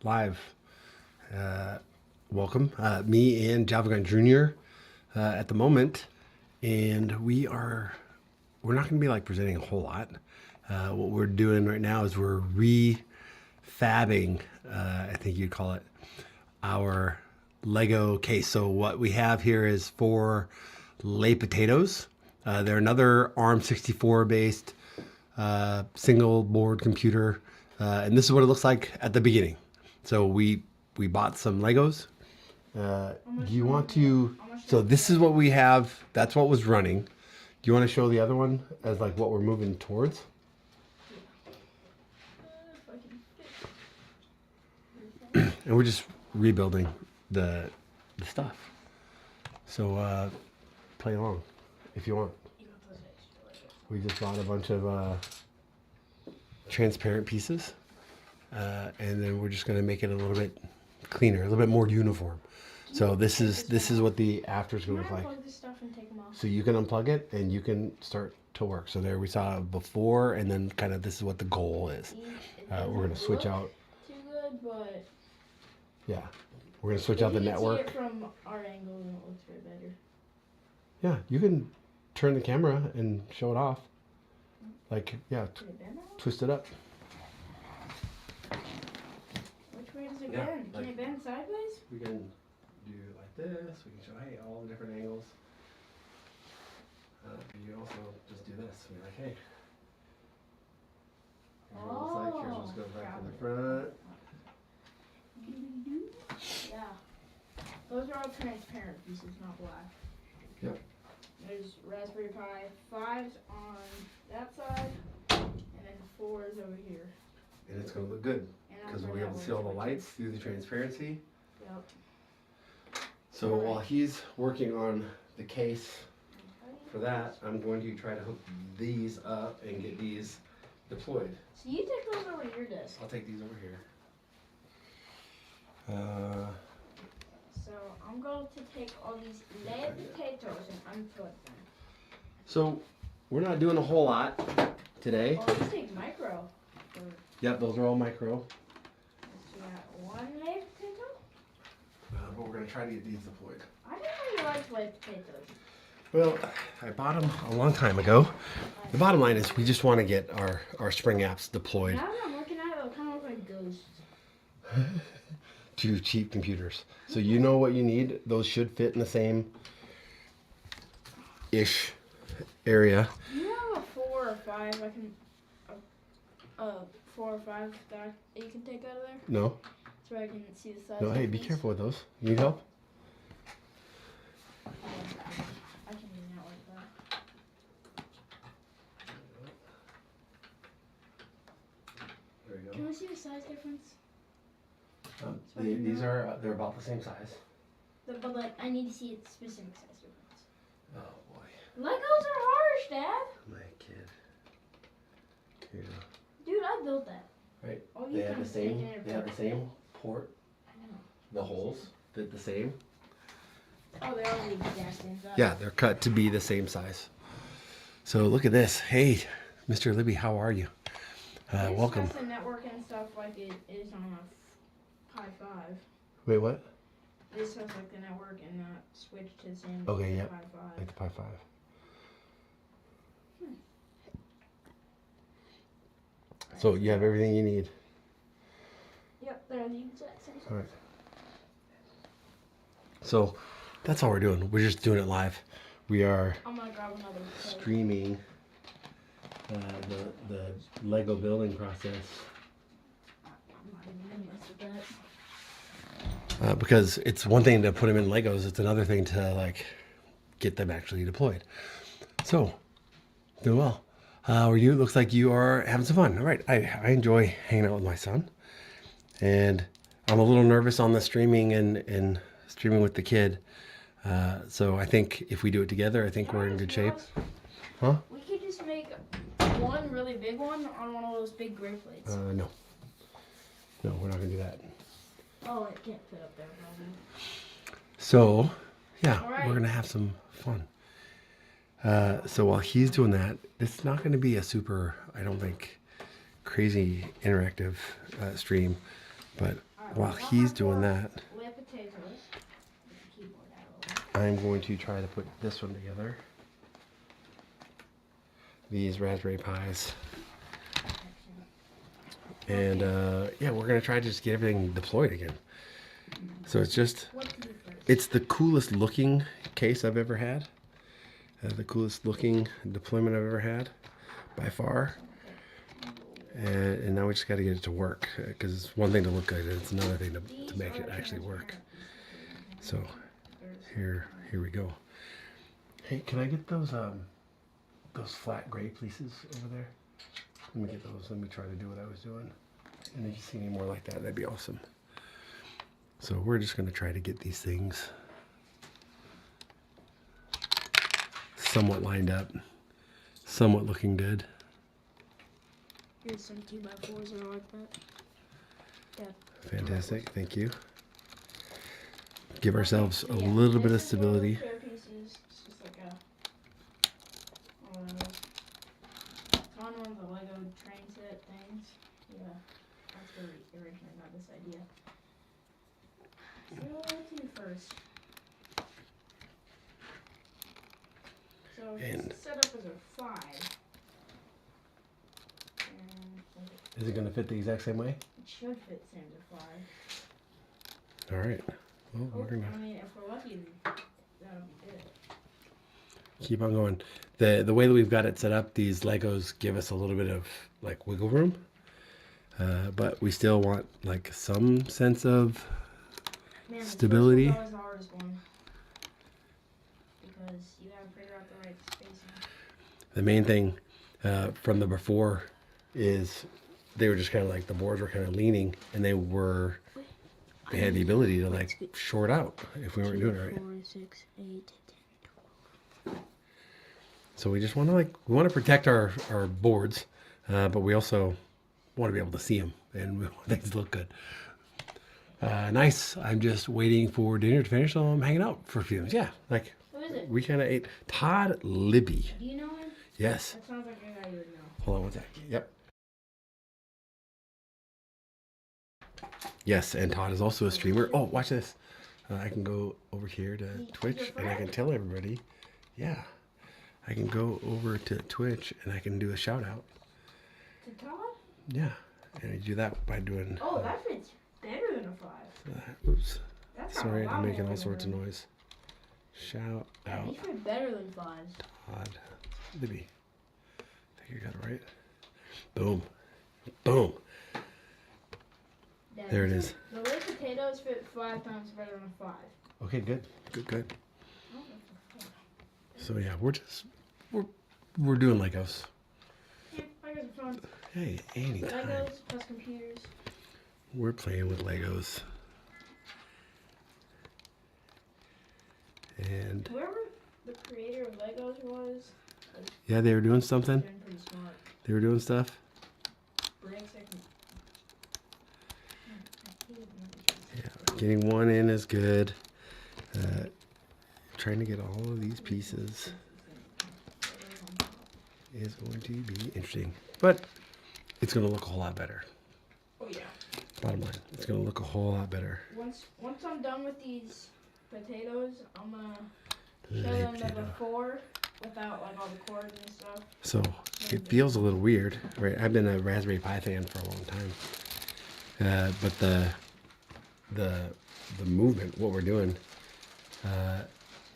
live. Welcome, me and Javagun Jr. At the moment, and we're not going to be like presenting a whole lot. What we're doing right now is we're refabbing, I think you'd call it, our Lego case. So what we have here is 4 lay potatoes. They're another ARM64 based single board computer, and this is what it looks like at the beginning. So we bought some Legos. Do you want to? So this is what we have. That's what was running. Do you want to show the other one as like what we're moving towards? And we're just rebuilding the stuff. So play along if you want. We just bought a bunch of transparent pieces, and then we're just going to make it a little bit cleaner, a little bit more uniform. So this is what the after is going to look like. So you can unplug it and you can start to work. So there we saw before, and then kind of this is what the goal is. We're going to switch out. Too good, but yeah, we're going to switch out the network. See it from our angle, and it looks way better. Yeah, you can turn the camera and show it off. Like, yeah, twist it up. Which way does it bend? Can it bend sideways? We can do it like this. We can show, hey, all the different angles. You also just do this. We're like, hey. Here's what it looks like. Here's what's going back in the front. Yeah. Those are all transparent pieces, not black. Yep. There's Raspberry Pi 5s on that side, and then 4s over here. And it's going to look good because we'll be able to see all the lights through the transparency. Yep. So while he's working on the case for that, I'm going to try to hook these up and get these deployed. So you take those over to your desk. I'll take these over here. So I'm going to take all these lead potatoes and unplug them. So we're not doing a whole lot today. Oh, you take micro. Yep, those are all micro. So you got one lead potato? But we're going to try to get these deployed. I didn't know you liked lead potatoes. Well, I bought them a long time ago. The bottom line is we just want to get our Spring apps deployed. Now that I'm looking at it, it kind of looks like ghosts. To cheap computers. So you know what you need. Those should fit in the same ish area. You have a 4 or 5 I can 4 or 5 that you can take out of there? No. So I can see the size. No, hey, be careful with those. You need help? I can do that like that. There you Can we see the size difference? These are they're about the same size. But like, I need to see its specific size difference. Oh boy. Legos are harsh, Dad. My kid. Here you go. Dude, I built that. Right. Oh, They have the same. They have the same port. I know. The holes fit the same. Oh, they're all the exact same size. Yeah, they're cut to be the same size. So look at this. Hey, Mr. Libby, how are you? Welcome. This has the network and stuff like it is on a Pi 5. Wait, what? This has like the network and the switch to the same Okay, yep. Pi 5. Like the Pi 5. So you have everything you need. Yep, they're the exact same size. All right. So that's all we're doing. We're just doing it live. We are I'm gonna grab another plate. streaming the Lego building process I'm not even gonna mess with that. because it's one thing to put them in Legos. It's another thing to like get them actually deployed. So doing well. How are you? Looks like you are having some fun. All right. I enjoy hanging out with my son, and I'm a little nervous on the streaming and streaming with the kid. So I think if we do it together, I think we're in good shape. Huh? We could just make one really big one on one of those big gray plates. No. No, we're not gonna do that. Oh, it can't fit up there, probably. So, yeah, All right. we're gonna have some fun. So while he's doing that, it's not gonna be a super, I don't think, crazy interactive stream, but All while he's doing that, Lay potatoes. Get the keyboard out of the way. I'm going to try to put this one together. These Raspberry Pis. And yeah, we're gonna try to just get everything deployed again. So it's just, What to do first? it's the coolest looking case I've ever had. The coolest looking deployment I've ever had, by far. And now we just got to get it to work, because it's one thing to look good, it's another thing to make it actually work. So here we go. Hey, can I get those flat gray pieces over there? Let me get those. Let me try to do what I was doing. And if you see any more like that, that'd be awesome. So we're just going to try to get these things somewhat lined up, somewhat looking good. Here's some 2x4s that are like that. Yeah. Fantastic, thank you. Give ourselves a little bit of stability. Spare pieces. It's just like one of those. On one of the Lego train set things. Yeah, that's where we originally got this idea. So what to do first? So And- it's set up as a 5. And Is it going to fit the exact same way? it should fit same as a 5. All right. Well, we're going I to mean, if we're lucky, that'll be good. keep on going. The way that we've got it set up, these Legos give us a little bit of like wiggle room. But we still want like some sense of Man, stability. The first one's always the hardest one. Because you gotta figure out the right spacing. the main thing from the before is they were just kind of like, the boards were kind of leaning, and they had the ability to like short out if we weren't doing it right. 4, 6, 8, 10. So we just want to we want to protect our boards, but we also want to be able to see them, and we want things to look good. Nice. I'm just waiting for dinner to finish, so I'm hanging out for a few minutes. Yeah, like Who is it? we kind of ate. Todd Libby. Do you know him? Yes. That sounds like a guy you would know. Hold on one sec. Yep. Yes, and Todd is also a streamer. Oh, watch this. I can go over here to Twitch, and I can tell everybody. Yeah. I can go over to Twitch, and I can do a shout out. To Todd? Yeah. And I do that by doing. Oh, that fits better than a 5. Oops. That's got Sorry, a lot I'm making more all sorts of room. noise. Shout Yeah, out these fit better than 5s. Todd Libby. I think you got it right. Boom. Boom. Yeah, There it these is. The way potatoes fit 5 times better than a 5. Okay, good. Good, good. I don't know if it's So yeah, we're doing Legos. Yeah, Legos are fun. Hey, anytime. Legos plus computers. We're playing with Legos. And Whoever the creator of Legos was yeah, they were doing something. doing pretty smart. They were doing stuff. Breaks I can. Yeah, getting one in is good. Trying to get all of these pieces is going to be interesting, but it's going to look a whole lot better. Oh yeah. Bottom line, it's going to look a whole lot better. Once I'm done with these potatoes, I'm gonna show them the Potato. before without like all the cords and stuff. So it feels a little weird, right? I've been a Raspberry Pi fan for a long time, but the movement, what we're doing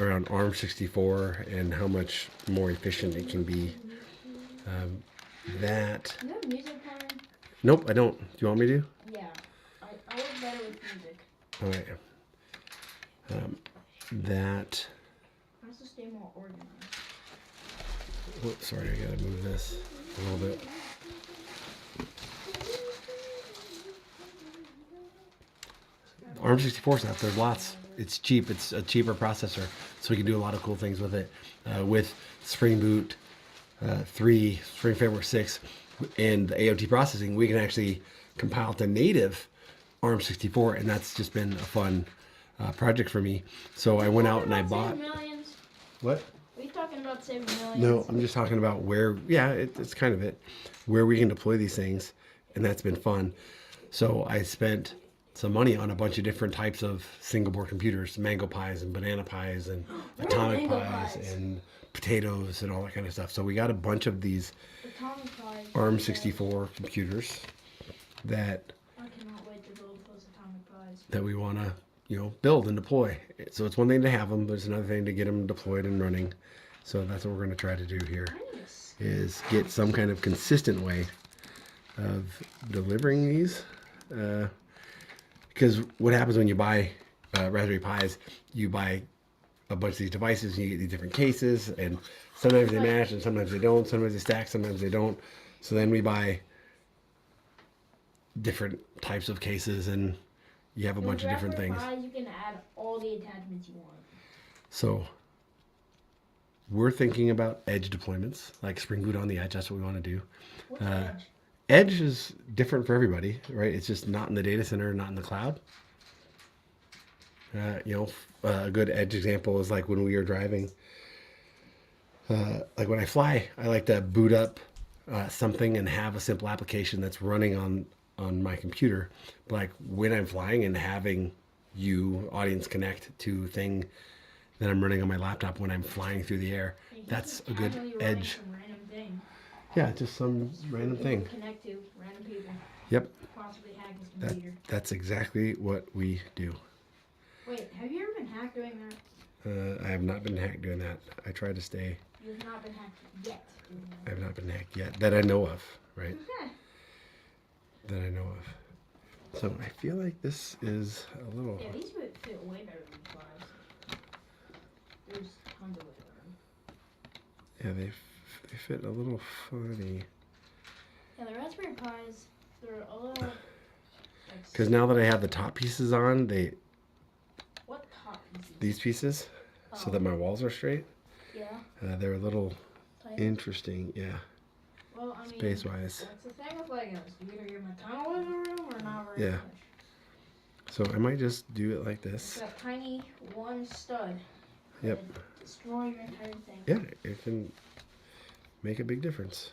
around ARM64 and how much more efficient it can be. That Do you have music playing? nope, I don't. Do you want me to? Yeah. I work better with music. All right. That. I also stay more organized. Oh, sorry, I gotta move this a little bit. ARM64 stuff, there's lots. It's cheap. It's a cheaper processor, so we can do a lot of cool things with it. With Spring Boot 3, Spring Framework 6, and the AOT processing, we can actually compile to native ARM64, and that's just been a fun project for me. So I went out and I bought. Saving millions? What? Are you talking about saving millions? No, I'm just talking about where, yeah, it's kind of it, where we can deploy these things, and that's been fun. So I spent some money on a bunch of different types of single board computers, mango pies and banana pies and What are atomic mango pies pies? and potatoes and all that kind of stuff. So we got a bunch of these Atomic pies. ARM64 computers that I cannot wait to build those atomic pies. we want to, build and deploy. So it's one thing to have them, but it's another thing to get them deployed and running. So that's what we're going to try to do here, Nice. is get some kind of consistent way of delivering these. Because what happens when you buy Raspberry Pis, you buy a bunch of these devices and you get these different cases, and sometimes they match and sometimes they don't, sometimes they stack, sometimes they don't. So then we buy different types of cases and you have a bunch of different things. Pies, you can add all the attachments you want. So we're thinking about edge deployments, like Spring Boot on the edge. That's what we want to do. What's Uh, Edge? Edge is different for everybody, right? It's just not in the data center, not in the cloud. A good edge example is like when we are driving. Like when I fly, I like to boot up something and have a simple application that's running on my computer. But like when I'm flying and having you, audience, connect to thing that I'm running on my laptop when I'm flying through the air, You can that's just a good casually run edge. Some random thing. Yeah, just some random You can thing. Connect to random people. Yep, Possibly hack his that, computer. that's exactly what we do. Wait, have you ever been hacked doing that? I have not been hacked doing that. I try to stay. You have not been hacked yet doing I that. have not been hacked yet that I know of, right? Okay. That I know of. So I feel like this is a little. Yeah, these would fit way better than flies. There's tons of wiggle room. Yeah, they fit a little funny. Yeah, the Raspberry Pis, they're a little. Because now that I have the top pieces on, What top pieces? these pieces, so that my walls are straight, Yeah. they're a little Tight. interesting. Yeah, Well, I mean, space wise. that's the thing with Legos. You either give them a ton of wiggle room or not very Yeah. much. So I might just do it like It's this. that tiny one stud. Yep. That'd destroy your entire thing. Yeah, it can make a big difference.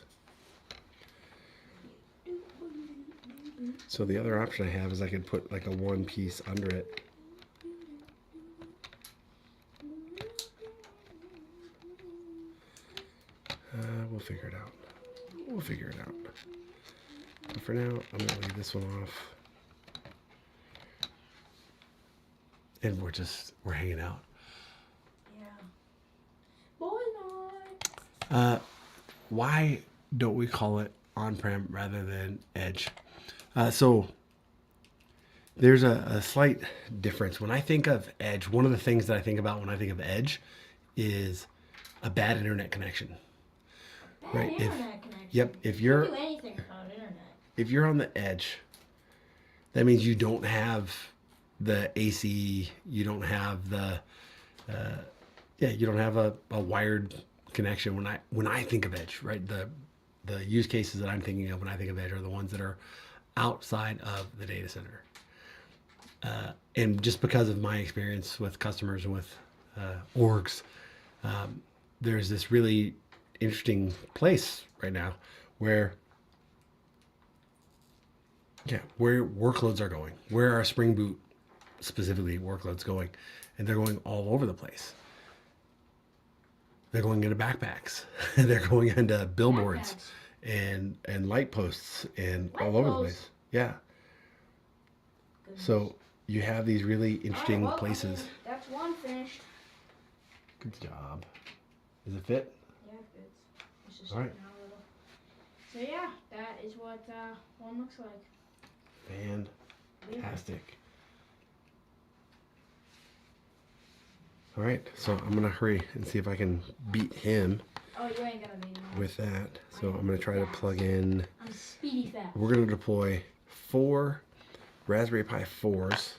So the other option I have is I could put like a one piece under it. We'll figure it out. We'll figure it out. But for now, I'm gonna leave this one off. And we're hanging out. Yeah. Boy night. Why don't we call it on-prem rather than edge? So there's a slight difference. When I think of edge, one of the things that I think about when I think of edge is a bad internet connection. Bad Right, if- internet connection. Yep, if You you're can do anything without internet. if you're on the edge, that means you don't have the AC, you don't have the you don't have a wired connection. When I think of edge, right, the use cases that I'm thinking of when I think of edge are the ones that are outside of the data center. And just because of my experience with customers and with orgs, there's this really interesting place right now where workloads are going, where are Spring Boot specifically workloads going, and they're going all over the place. They're going into backpacks, they're going into billboards and light posts and Light all over the posts? place. Yeah. Goodness. So you have these really interesting Alright, well, I places. mean, that's one finished. Good job. Does it fit? Yeah, it fits. It's just Alright. sticking out a little. So yeah, that is what one looks like. Fantastic. All right, so I'm gonna hurry and see if I can beat him Oh, you ain't gonna be mad. with that. So I'm gonna try to plug in. I'm speedy fast. We're gonna deploy 4 Raspberry Pi 4s.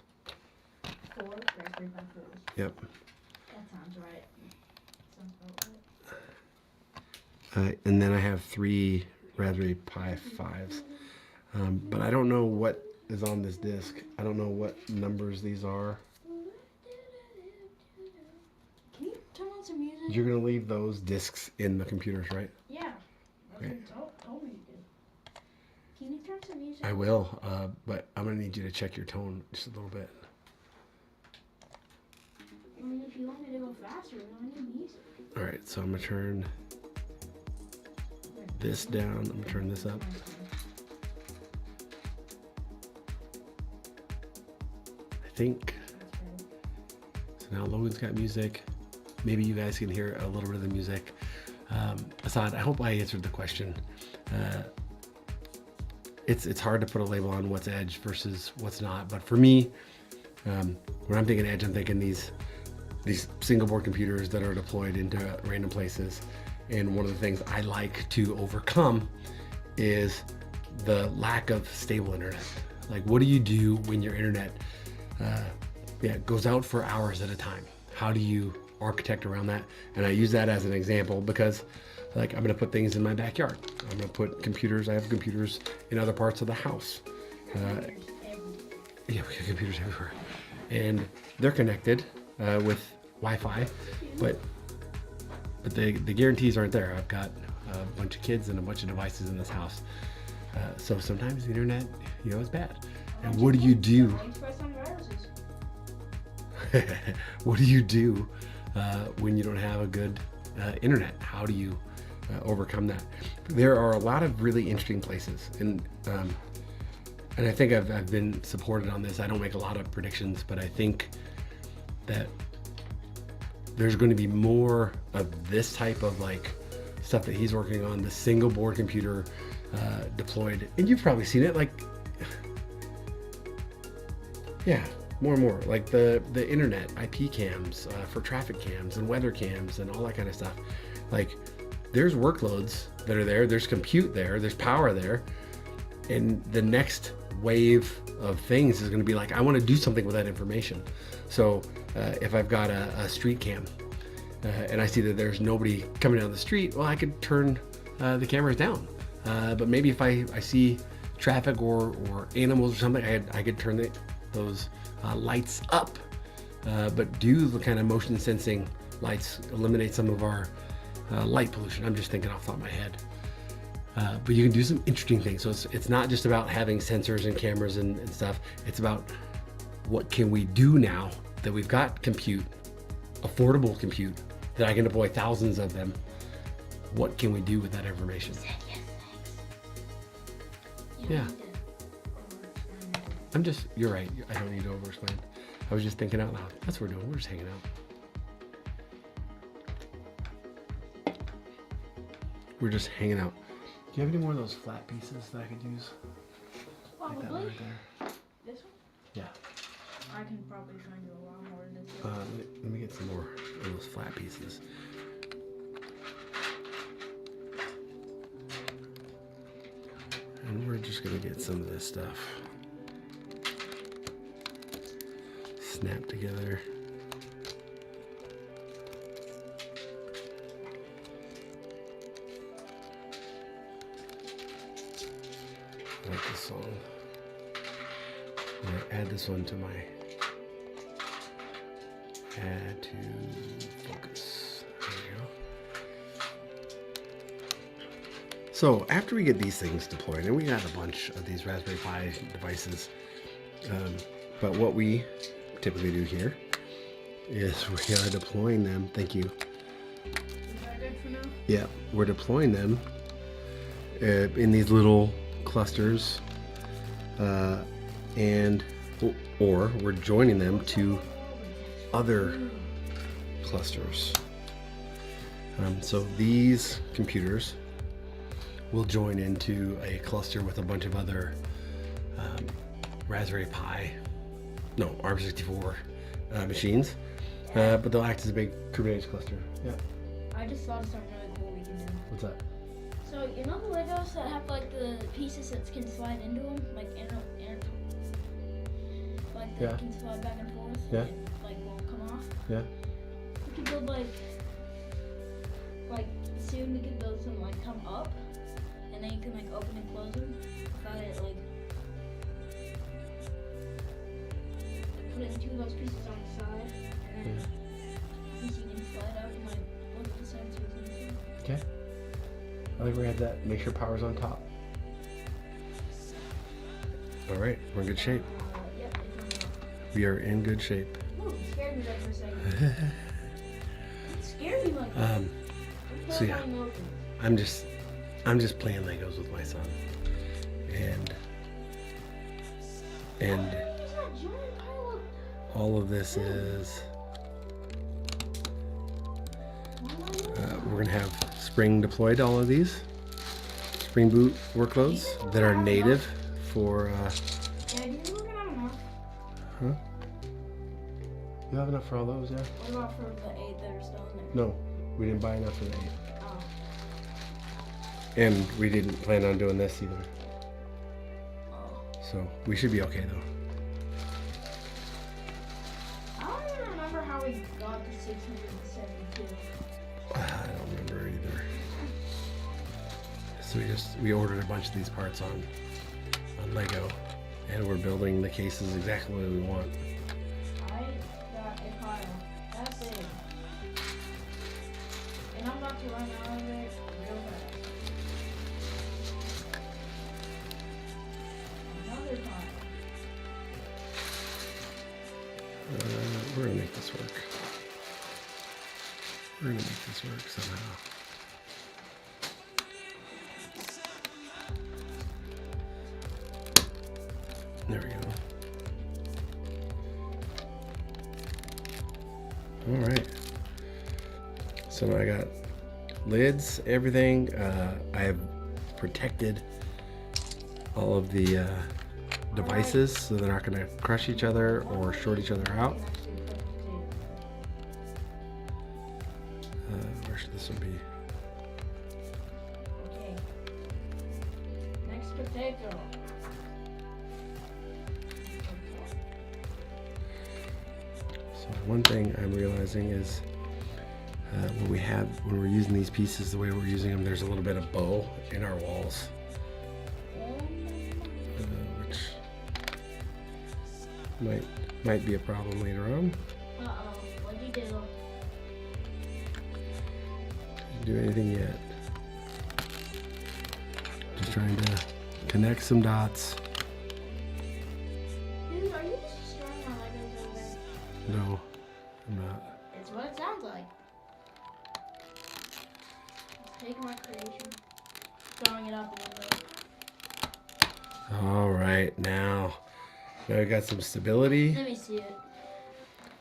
4 Raspberry Pi 4s. Yep. That sounds right. Sounds about right. And then I have 3 Raspberry Pi 5s. But I don't know what is on this disk. I don't know what numbers these are. Can you turn on some music? You're gonna leave those disks in the computers, right? Yeah. That's Okay. what told me you did. Can you turn some music? I will, but I'm gonna need you to check your tone just a little bit. I mean, if you want me to go faster, we don't need music. All right, so I'm gonna turn this down. I'm gonna turn this up. I think. So now Logan's got music. Maybe you guys can hear a little bit of the music. Assad, I hope I answered the question. It's hard to put a label on what's edge versus what's not. But for me, when I'm thinking edge, I'm thinking these single board computers that are deployed into random places. And one of the things I like to overcome is the lack of stable internet. Like, what do you do when your internet goes out for hours at a time? How do you architect around that? And I use that as an example because, like, I'm gonna put things in my backyard. I'm gonna put computers. I have computers in other parts of the house. Yeah, we got computers everywhere, and they're connected with Wi-Fi, but the guarantees aren't there. I've got a bunch of kids and a bunch of devices in this house, so sometimes the internet, is bad. And what do you do? What do you do when you don't have a good internet? How do you overcome that? There are a lot of really interesting places, and I think I've been supported on this. I don't make a lot of predictions, but I think that there's going to be more of this type of like stuff that he's working on, the single board computer deployed. And you've probably seen it, like, yeah, more and more, like the internet, IP cams for traffic cams and weather cams and all that kind of stuff. Like, there's workloads that are there, there's compute there, there's power there, and the next wave of things is going to be like, I want to do something with that information. So if I've got a street cam and I see that there's nobody coming down the street, well, I could turn the cameras down. But maybe if I see traffic or animals or something, I could turn those lights up. But do the kind of motion sensing lights eliminate some of our light pollution? I'm just thinking off the top of my head. But you can do some interesting things. So it's not just about having sensors and cameras and stuff. It's about what can we do now that we've got compute, affordable compute, that I can deploy thousands of them. What can we do with that information? Yeah. You're right. I don't need to over-explain. I was just thinking out loud. That's what we're doing. We're just hanging out. We're just hanging out. Do you have any more of those flat pieces that I could use? Probably. Like that one right there? This one? Yeah. I can probably find you a lot more than this. Let me get some more of those flat pieces. And we're just gonna get some of this stuff snapped together. I like this song. I'm gonna add this one to my add to focus. There we go. So after we get these things deployed, and we got a bunch of these Raspberry Pi devices, but what we typically do here is we are deploying them. Thank you. Is that good for now? Yeah, we're deploying them in these little clusters, or we're joining them to other clusters. So these computers will join into a cluster with a bunch of other Raspberry Pi, no, ARM64 machines, but they'll act as a big Kubernetes cluster. Yeah. I just thought of something really cool we can do. What's that? So, you know the Legos that have like the pieces that can slide into them? Like, like they Yeah. can slide back and forth? Yeah. And like won't come off? Yeah. We could build like soon we could build some like come up, and then you can like open and close them without it like putting two of those pieces on the side, and then piece you can slide up and like look at the sensors and stuff. Okay. I think we had that. Make sure power's on top. All right, we're in good shape. Yep, it's on. We are in good shape. Ooh, you scared me there for a second. It scared me like that. So yeah, I'm just playing Legos with my son, and all of this is we're gonna have spring deployed. All of these spring boot workloads that are native for. Yeah, do you think we're gonna have enough? Huh? You have enough for all those, yeah? What about for the 8 that are still in there? No, we didn't buy enough for the 8. Oh. And we didn't plan on doing this either. Oh. So we should be okay though. I don't even remember how we got the 672. I don't remember either. So we ordered a bunch of these parts on Lego, and we're building the cases exactly the way we want. I got a pile. That's it. And I'm about to run out of it real fast. Another pile. We're gonna make this work. We're gonna make this work somehow. There we go. All right. So now I got lids, everything. I have protected all of the devices so they're not going to crush each other or short each other out. Where should this one be? Okay. Next potato. So one thing I'm realizing is when we're using these pieces the way we're using them, there's a little bit of bow in our walls, which might be a problem later on. Uh-oh. What'd you do? Didn't do anything yet. Just trying to connect some dots. Dude, are you just destroying my Legos over there? No, I'm not. It's what it sounds like. Taking my creation, throwing it up a little bit. All right, now we got some stability. Let me see it.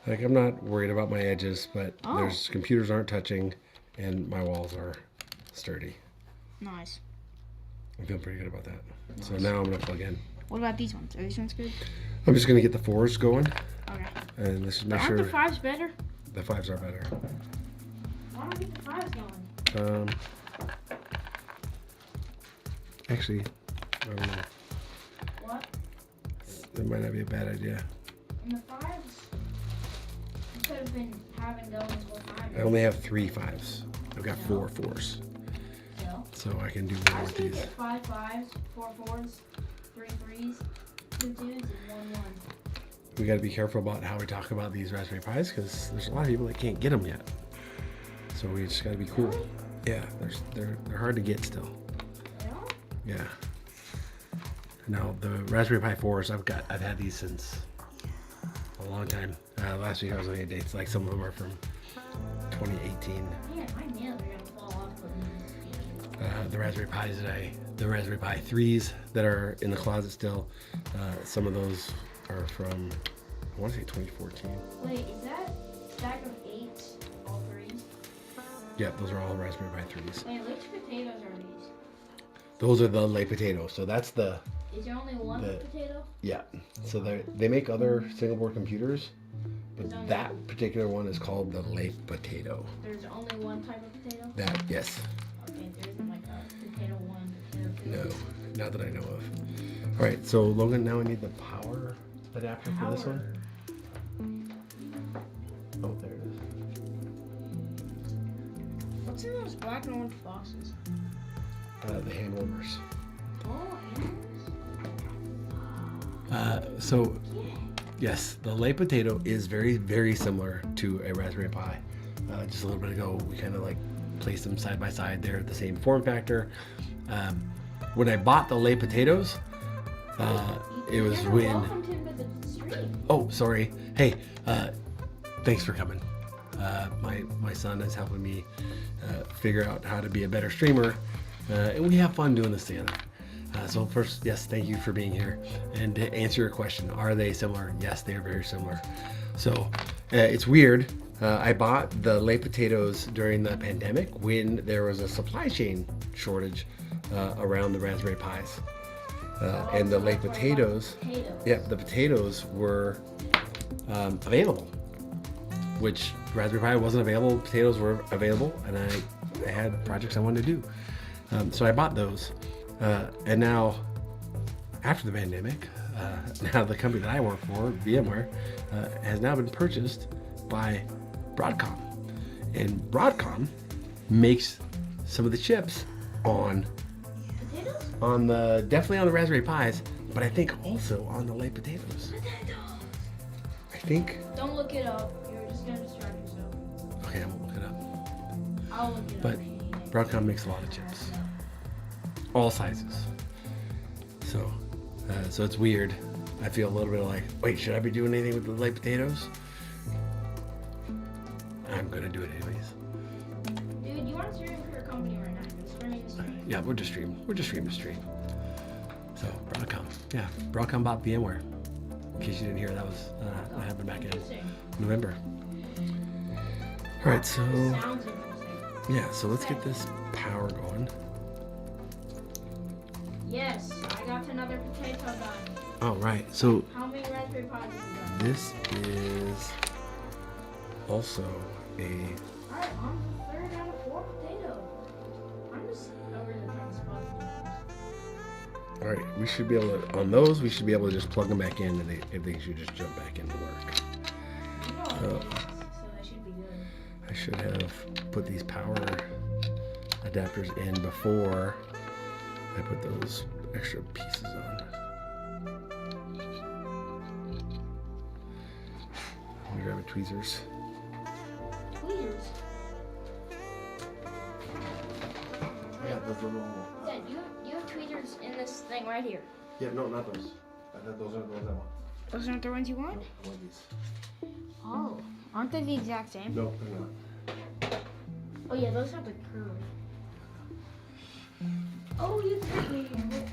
Like, I'm not worried about my edges, but Oh. there's computers aren't touching, and my walls are sturdy. Nice. I'm feeling pretty good about that. So now I'm gonna plug in. What about these ones? Are these ones good? I'm just gonna get the 4s going, Okay. and let's just make Aren't sure the 5s better? the 5s are better. Why don't we get the 5s going? Actually, I don't know. What? That might not be a bad idea. And the 5s, you could have been having going this whole time. I only have 3 5s. I've got 4 4s, No. so I can do I more was with gonna these. get 5 5s, 4 4s, 3 3s, 2 2s, and 1 1. We got to be careful about how we talk about these Raspberry Pis because there's a lot of people that can't get them yet. So we just got to be cool. Really? Yeah, they're hard to get still. No? Yeah. Now the Raspberry Pi 4s, I've had these since a long time. Last week I was looking at dates. Like some of them are from 2018. Man, my nails are gonna fall off putting these. The Raspberry Pi 3s that are in the closet still. Some of those are from, I want to say 2014. Wait, is that stack of 8 all 3s? Yeah, those are all Raspberry Pi 3s. Wait, which potatoes are these? Those are the Le Potato. So that's the, Is there only one potato? yeah. So they make other single board computers, but that particular one is called the Le Potato. There's only one type of potato? That, yes. Okay, there isn't like a potato 1, potato 2. No, not that I know of. All right, so Logan, now I need the power adapter for this one. Oh, there it is. What's in those black and orange boxes? The hand warmers. Oh, So, yes, the Le Potato is very, very similar to a Raspberry Pi. Just a little bit ago, we kind of like placed them side by side. They're the same form factor. When I bought the Le Potatoes, It was Never when. welcomed him to the stream. Oh, sorry. Hey, thanks for coming. My son is helping me figure out how to be a better streamer, and we have fun doing this together. So first, yes, thank you for being here. And to answer your question, are they similar? Yes, they are very similar. So it's weird. I bought the late potatoes during the pandemic when there was a supply chain shortage around the Raspberry Pis. And the late potatoes, yeah, the potatoes were available, which Raspberry Pi wasn't available. Potatoes were available, and I had projects I wanted to do. So I bought those. And now, after the pandemic, now the company that I work for, VMware, has now been purchased by Broadcom. And Broadcom makes some of the chips on definitely on the Raspberry Pis, but I think also on the late potatoes. I think. Don't look it up. You're just gonna distract yourself. Okay, I won't look it up. I'll look it But up. Broadcom makes a lot of chips, all sizes. So it's weird. I feel a little bit like, wait, should I be doing anything with the late potatoes? I'm gonna do it anyways. Dude, you want to stream for your company right now? You're streaming the stream. Yeah, we're just streaming to stream. So Broadcom, yeah, Broadcom bought VMware. In case you didn't hear, that was that happened back in Interesting. November. All right, so Sounds interesting. yeah, so let's get this power going. Yes, I got another potato done. All right, so How many Raspberry Pis have you done? this is also a. Alright, on the third out of 4 potato. I'm just over the top spot. All right, we should be able to on those. We should be able to just plug them back in, and they should just jump back into work. You know what it is, so that should be good. I should have put these power adapters in before I put those extra pieces on. Let me grab my tweezers. Tweezers. Yeah, those little. Yeah, you have tweezers in this thing right here. Yeah, no, not those. Those aren't the ones I want. Those aren't the ones you want? I want these. Oh, aren't they the exact same? No, they're not. Oh yeah, those have the curve. Oh, you took me.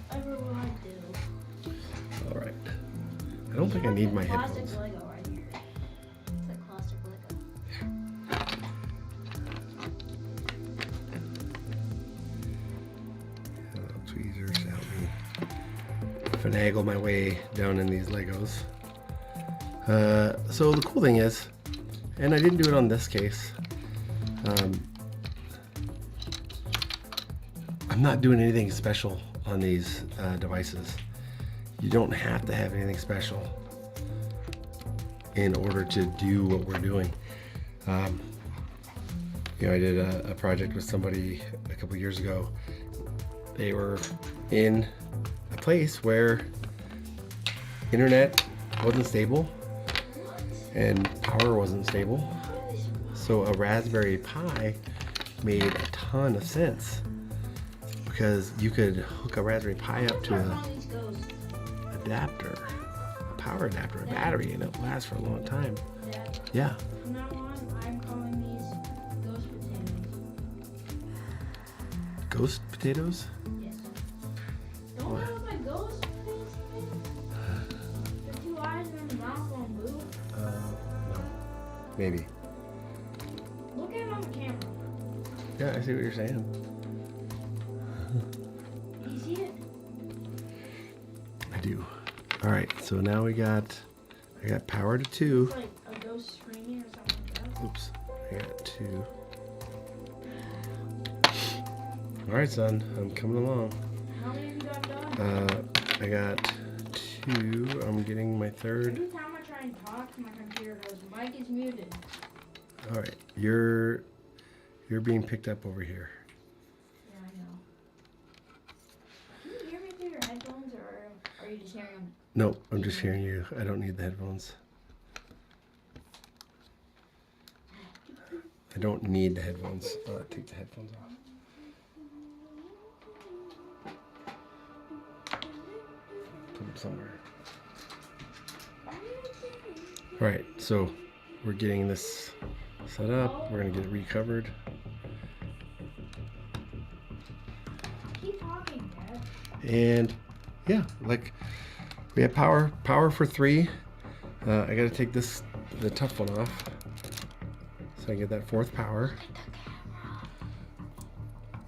Whatever will I do? All right. I don't think I need my plastic headphones. Lego right here. It's like plastic Lego. Tweezers help me finagle my way down in these Legos. So the cool thing is, and I didn't do it on this case, I'm not doing anything special on these devices. You don't have to have anything special in order to do what we're doing. You know, I did a project with somebody a couple years ago. They were in a place where internet wasn't stable and power wasn't stable. So a Raspberry Pi made a ton of sense because you could hook a Raspberry Pi up to a These goes. adapter, a power adapter, a battery, and it'll last for a long time. Dad, Yeah. from now on, I'm calling these ghost potatoes. Ghost potatoes? Yes. Don't What? know what ghost potatoes mean? The 2 eyes and the mouth won't move. No. Maybe. Look at it on the camera. Yeah, I see what you're saying. Do you see it? I do. All right, so now I got power to 2. It's like a ghost screaming or something like that. Oops, I got 2. All right, son, I'm coming along. How many have you got done? I got 2. I'm getting my 3rd. Every time I try and talk, my computer goes, mic is muted. All right, you're being picked up over here. Yeah, I know. Can you hear me through your headphones, or are you just hearing them? Nope, I'm just hearing you. I don't need the headphones. I don't need the headphones. Take the headphones off. Put somewhere. All right, so we're getting this set up. We're gonna get it recovered. Keep talking, Dad. And yeah, like we have power for 3. I gotta take the tough one off so I get that 4th power.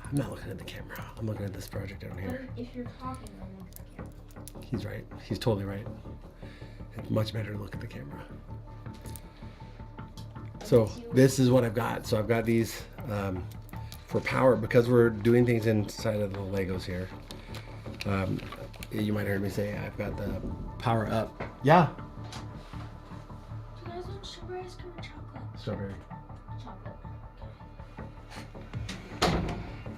I'm not looking at the camera. I'm looking at this project down here. But if you're talking, then look at the camera. He's right. He's totally right. It's much better to look at the camera. So this is what I've got. So I've got these for power because we're doing things inside of the Legos here. You might have heard me say I've got the power up. Yeah. Do you guys want strawberry ice cream or chocolate? Strawberry. Chocolate.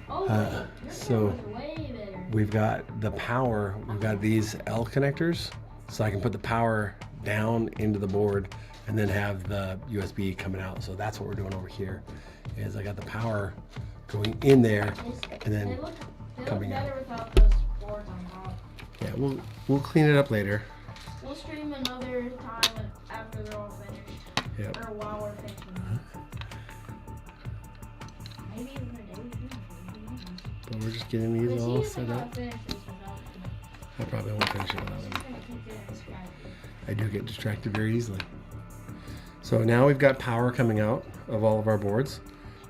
Oh, your so camera's way better. we've got the power. We've got these L connectors, so I can put the power down into the board and then have the USB coming out. So that's what we're doing over here. Is I got the power going in there and then They look coming out. better without those boards on top. Yeah, we'll clean it up later. We'll stream another time after they're all finished. Yep. Or while we're finishing them. Maybe even a day or two. But we're just getting these Because he all isn't set gonna up. finish this without them. I probably won't finish it without He's them. gonna keep getting distracted. I do get distracted very easily. So now we've got power coming out of all of our boards.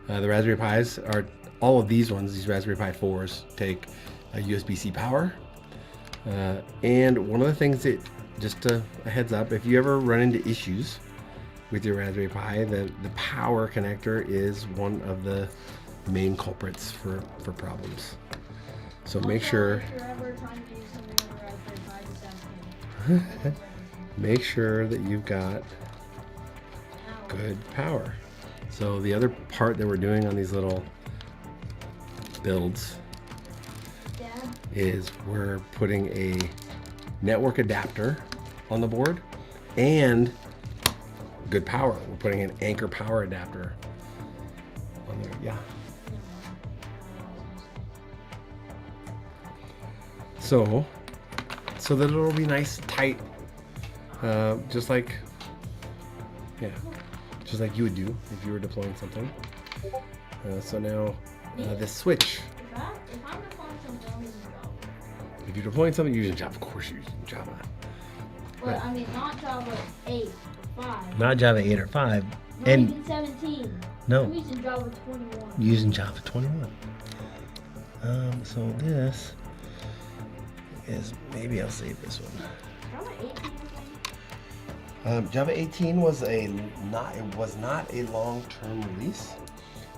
The Raspberry Pis are, all of these ones, these Raspberry Pi 4s take a USB-C power. And one of the things that, just a heads up, if you ever run into issues with your Raspberry Pi, the power connector is one of the main culprits for problems. So make Also, sure, if you're ever trying to do something on the Raspberry Pi, just ask me. make sure that you've got Ow. good power. So the other part that we're doing on these little builds Dad, is we're putting a network adapter on the board and good power. We're putting an Anker power adapter on there. Yeah. So that it'll be nice, tight, just like you would do if you were deploying something. So now this switch. if I'm deploying something, I'm using Java. If you're deploying something, you're using Java. Of course, you're using Java. But I mean, not Java 8 or 5. Not Java 8 or 5. Not And even 17. no, I'm using Java 21. using Java 21. So this is, maybe I'll save this one. Java 18 or something? Java 18 was not a long-term release.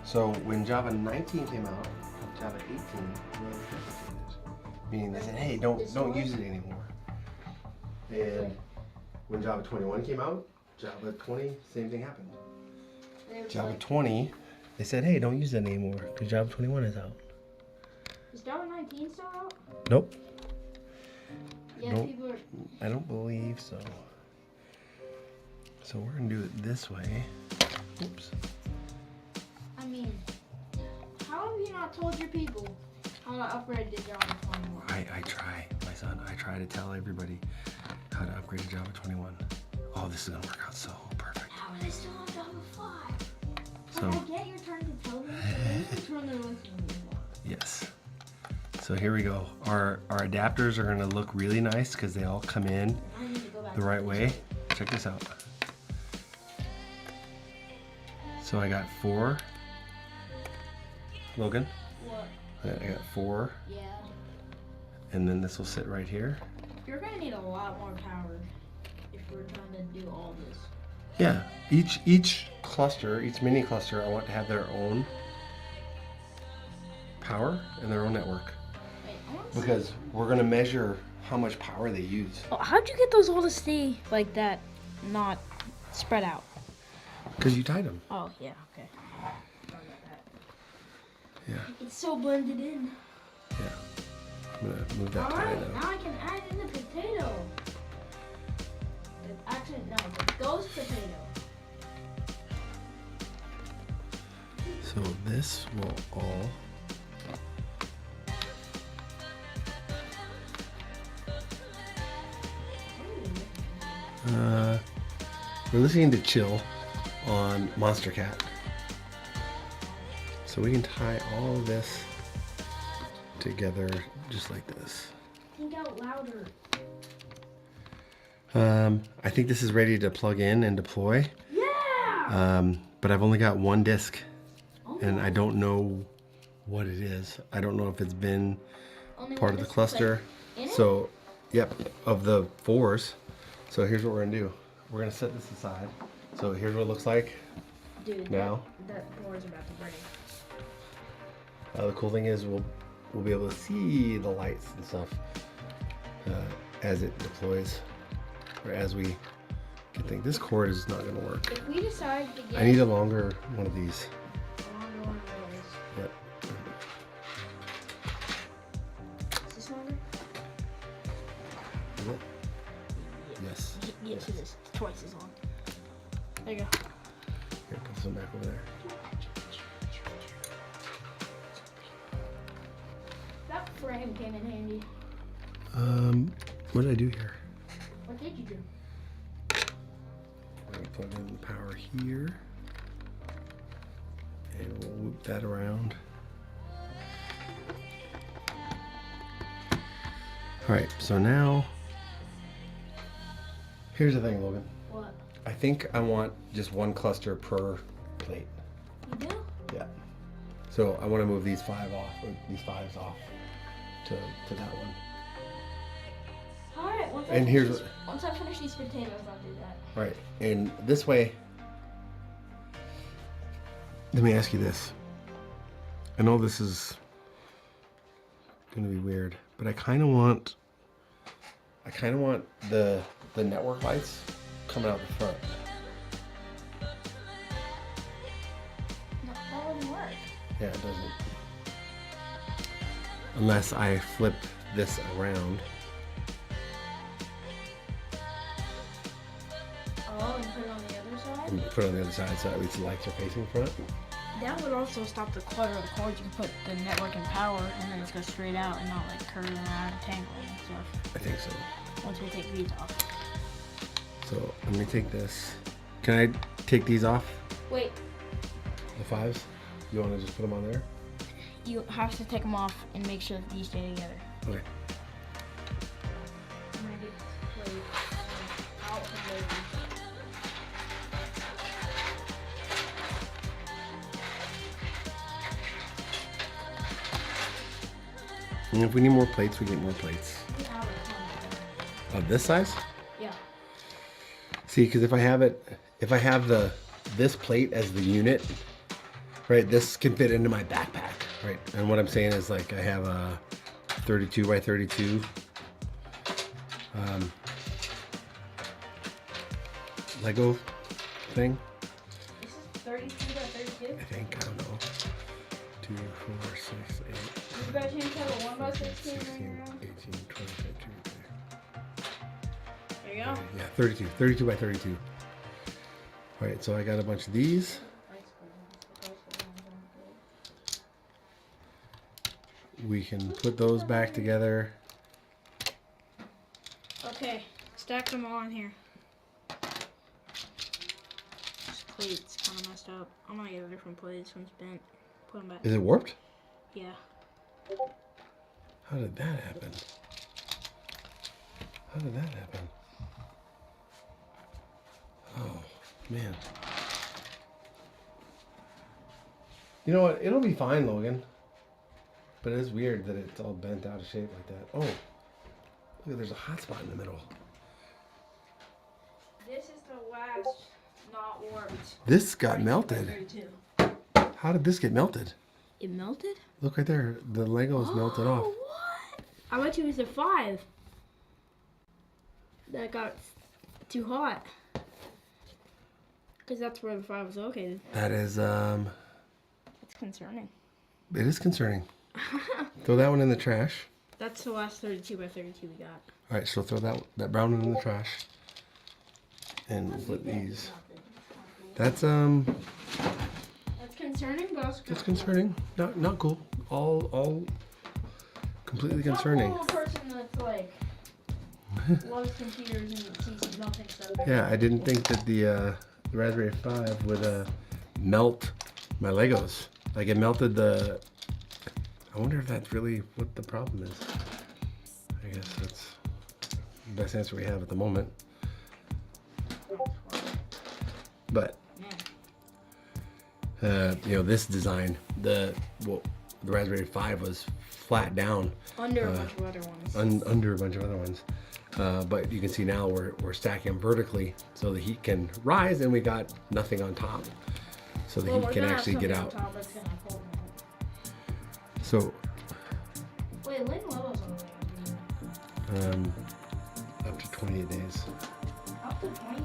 So when Java 19 came out, Java 18 was deprecated, meaning they said, "Hey, don't use it anymore." And when Java 21 came out, Java 20, same thing happened. They were Java like, 20, they said, "Hey, don't use it anymore because Java 21 is out." is Java 19 still out? Nope, Yeah, Nope. people are. I don't believe so. So we're gonna do it this way. Oops. I mean, how have you not told your people how to upgrade to Java 21? I try, my son. I try to tell everybody how to upgrade to Java 21. Oh, this is gonna work out so perfect. How are they still on Java 5? So I get you're trying to tell them, but they need to turn their listening ears off. yes. So here we go. Our adapters are gonna look really nice because they all come in I need to go back the to right way. Check this out. So I got 4. Logan, What? I got 4, Yeah. and then this will sit right here. You're gonna need a lot more power if we're trying to do all this. Yeah, each cluster, each mini cluster, I want to have their own power and their own network Wait, I want to because we're gonna measure how much power they use. Oh, how'd you get those all to stay like that, not spread out? Because you tied them. Oh, yeah, okay. Yeah, It's so blended in. yeah. I'm gonna move that tie Alright, though. now I can add in the potato. Actually, no, the ghost potato. So this will all we're listening to Chill on Monster Cat. So we can tie all of this together just like this. Think out louder. I think this is ready to plug in and deploy. Yeah! But I've only got one disc, and I don't know what it is. I don't know if it's been Only part one of the disc, cluster. like, in it? So, yep, of the 4s. So here's what we're gonna do. We're gonna set this aside. So here's what it looks like Dude, now. that board's about to break. The cool thing is we'll be able to see the lights and stuff as it deploys, or as we get things. This cord is not gonna work. If we decide to get I need a longer one of these. a longer one of those, Yep. is this longer? Is it? Yes. Get to this. It's twice as long. There you go. Here, put this one back over there. That frame came in handy. What did I do here? What did you do? I'm gonna plug in the power here, and we'll loop that around. All right, so now, here's the thing, Logan. What? I think I want just one cluster per plate. You do? Yeah. So I want to move these 5 off, or these 5s off to that one. Alright, And here's once I finish these potatoes, I'll do that. Right, and this way, let me ask you this. I know this is gonna be weird, but I kind of want the network lights coming out the front. No, that wouldn't work. Yeah, it doesn't. Unless I flip this around. Oh, and put it on the other side? And put it on the other side so at least the lights are facing front. That would also stop the clutter of the cords. You can put the network in power, and then it's go straight out and not like curve around and tangling and stuff. I think so. Once we take these off. So let me take this. Can I take these off? Wait, The 5s? You want to just put them on there? You have to take them off and make sure that these stay together. Okay. I'm gonna get this plate out of the And if we need more plates, we get more plates. Of this size? Yeah. See, because if I have this plate as the unit, right, this can fit into my backpack, right? And what I'm saying is like I have a 32 by 32 Lego thing. This is 32 by 32. I think, I don't know. 2, 4, 6, 8, You guys need to have a 1 by 16 laying 16, around? 18, 20, 22. There you go. Yeah, 32 by 32. All right, so I got a bunch of these. We can put those back together. Okay, stack them all in here. This plate's kind of messed up. I'm gonna get a different plate. This one's bent. Put them back. Is it warped? Yeah. How did that happen? How did that happen? Oh, man. You know what? It'll be fine, Logan. But it is weird that it's all bent out of shape like that. Oh, look, there's a hot spot in the middle. This is the last not warped. This got melted. 32. How did this get melted? It melted? Look right there. The Legos melted off. What? I bet you it was the 5 that got too hot. Because that's where the 5 was located. That is, That's concerning. it is concerning. Throw that one in the trash. That's the last 32 by 32 we got. All right, so throw that brown one in the trash. And we'll put these. That's That's concerning, but also that's concerning. Not cool. All completely concerning. Not cool, a person that's like loves computers and sees nothing stuff. Yeah, I didn't think that the Raspberry 5 would melt my Legos. Like it melted the. I wonder if that's really what the problem is. I guess that's the best answer we have at the moment. But this design, the Raspberry 5 was flat down Under a bunch of other ones. under a bunch of other ones. But you can see now we're stacking them vertically so the heat can rise, and we got nothing on top, so the heat can actually get out. So Wait, when levels are we up to 28 days. up to 20?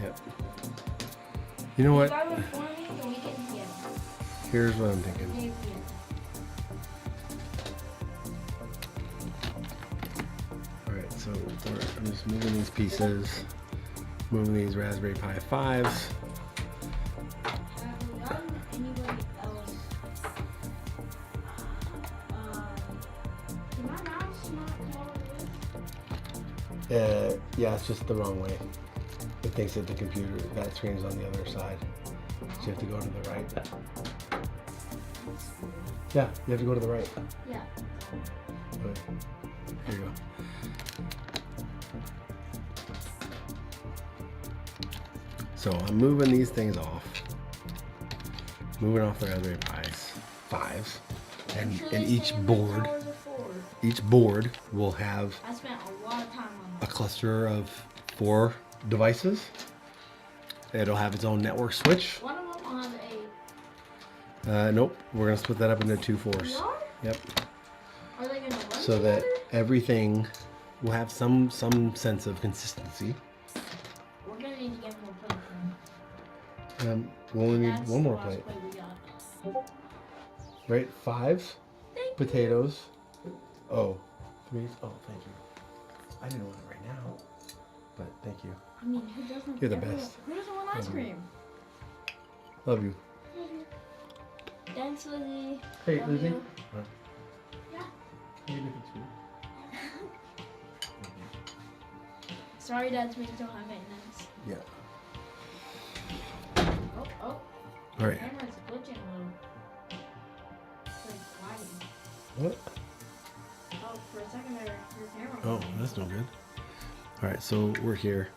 Yep. You know If what? I would inform me, then we can get Here's what I'm thinking. maybe. All right, so I'm just moving these pieces, moving these Raspberry Pi 5s. Have we gotten anybody else? Can my mouse not follow this? Yeah, it's just the wrong way. It thinks that the computer, that screen's on the other side. So you have to go to the right. Yeah, you have to go to the right. Yeah. Okay. Here you go. So I'm moving these things off. Moving off the Raspberry Pis 5s. And each board will have I spent a lot of time on a that. cluster of 4 devices. It'll have its own network switch. One of them will have a. Nope, we're gonna split that up into 2 4s. What? Yep. Are they gonna run So that together? everything will have some sense of consistency. We're gonna need to get more plates. We'll only need That's one more the last plate, we got. right? 5s, Thank potatoes. Oh, 3s. Oh, thank you. I didn't want it right now, but thank you. I mean, who doesn't? You're the everyone- best. Who doesn't want ice cream? Love you. Thanks, Lizzie. Hey, Love Lizzie. you. Huh? Yeah. Sorry, Dad's we don't have maintenance. Yeah. Oh, All the right. camera's glitching a little. It's like lagging. What? Oh, for a second there, your camera. Oh, that's no good. All right, so we're here.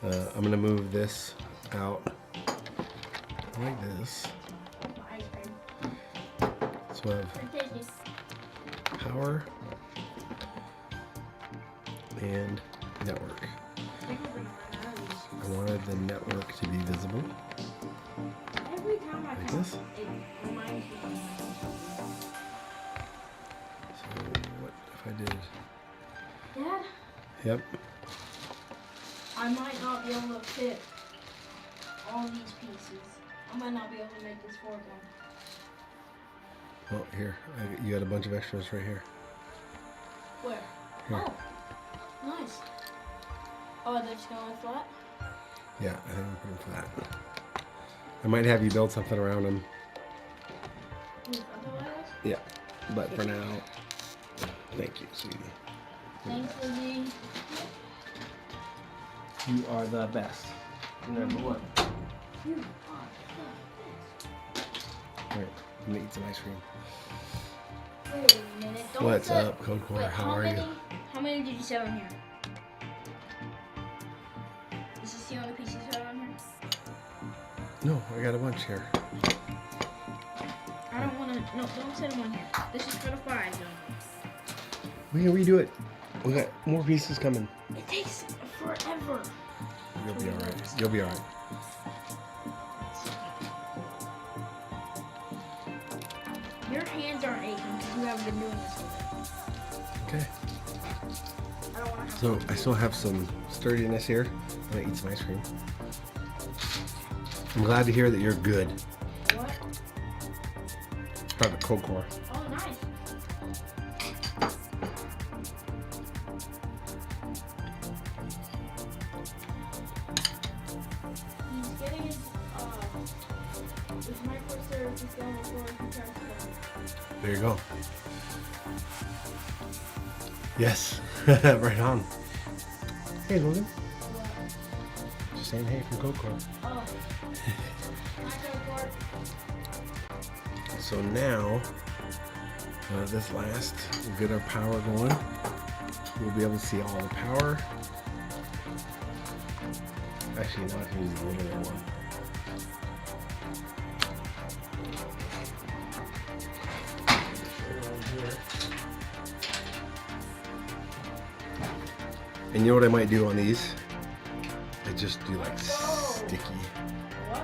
I'm gonna move this out like this. Ice cream. So I have Very tasty. power and network. I think we're gonna run out of these. I wanted the network to be visible. Every time I Like come, this? it reminds me of something. So what if I did? Dad, Yep. I might not be able to fit all these pieces. I might not be able to make this fourth one. Well, here you got a bunch of extras right here. Where? Here. Oh, nice. Oh, they're just going flat? Yeah, I think I'm putting flat. I might have you build something around them. Yeah, but for now, thank you, sweetie. Thanks, Lizzie. You are the best. Number one. You are All right, I'm gonna eat some ice cream. Wait a minute. Don't What's set- up, Code Core? Wait, How are you? How many did you set on here? Is this the only piece you set on here? No, I got a bunch here. I don't want to. No, don't set them on here. This is for the 5 zone. We can redo it. We got more pieces coming. It takes forever. You'll be all right. You'll be all right. Your hands aren't aching because you haven't been doing this all day. Okay. I don't want to have So I still have some sturdiness here. I'm gonna eat some ice cream. I'm glad to hear that you're good. What? Part of Code Core. Oh, nice. He's getting his micro sure if he's going before he tries to. There you go. Yes. Right on. Hey, Logan. Just saying hey from Coco. Oh. Not go for it. So now, this last, we'll get our power going. We'll be able to see all the power. Actually, no, I can use the linear one. And you know what I might do on these? I just do like sticky. What?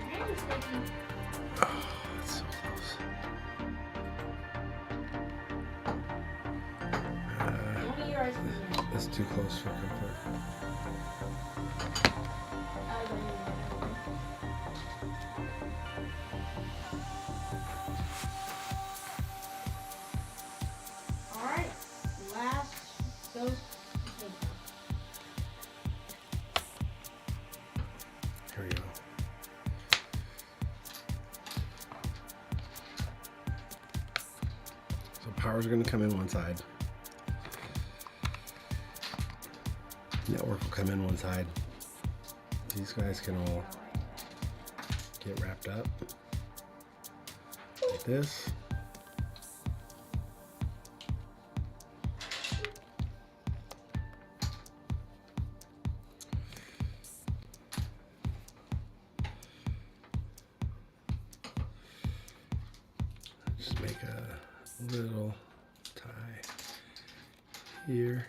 Man, it's sticky. Oh, it's so close. One of your ice cream. That's too close for comfort. Alright, last goes takedown. Here we go. So power's going to come in one side. Network will come in one side. These guys can all get wrapped up like this. Just make a little tie here.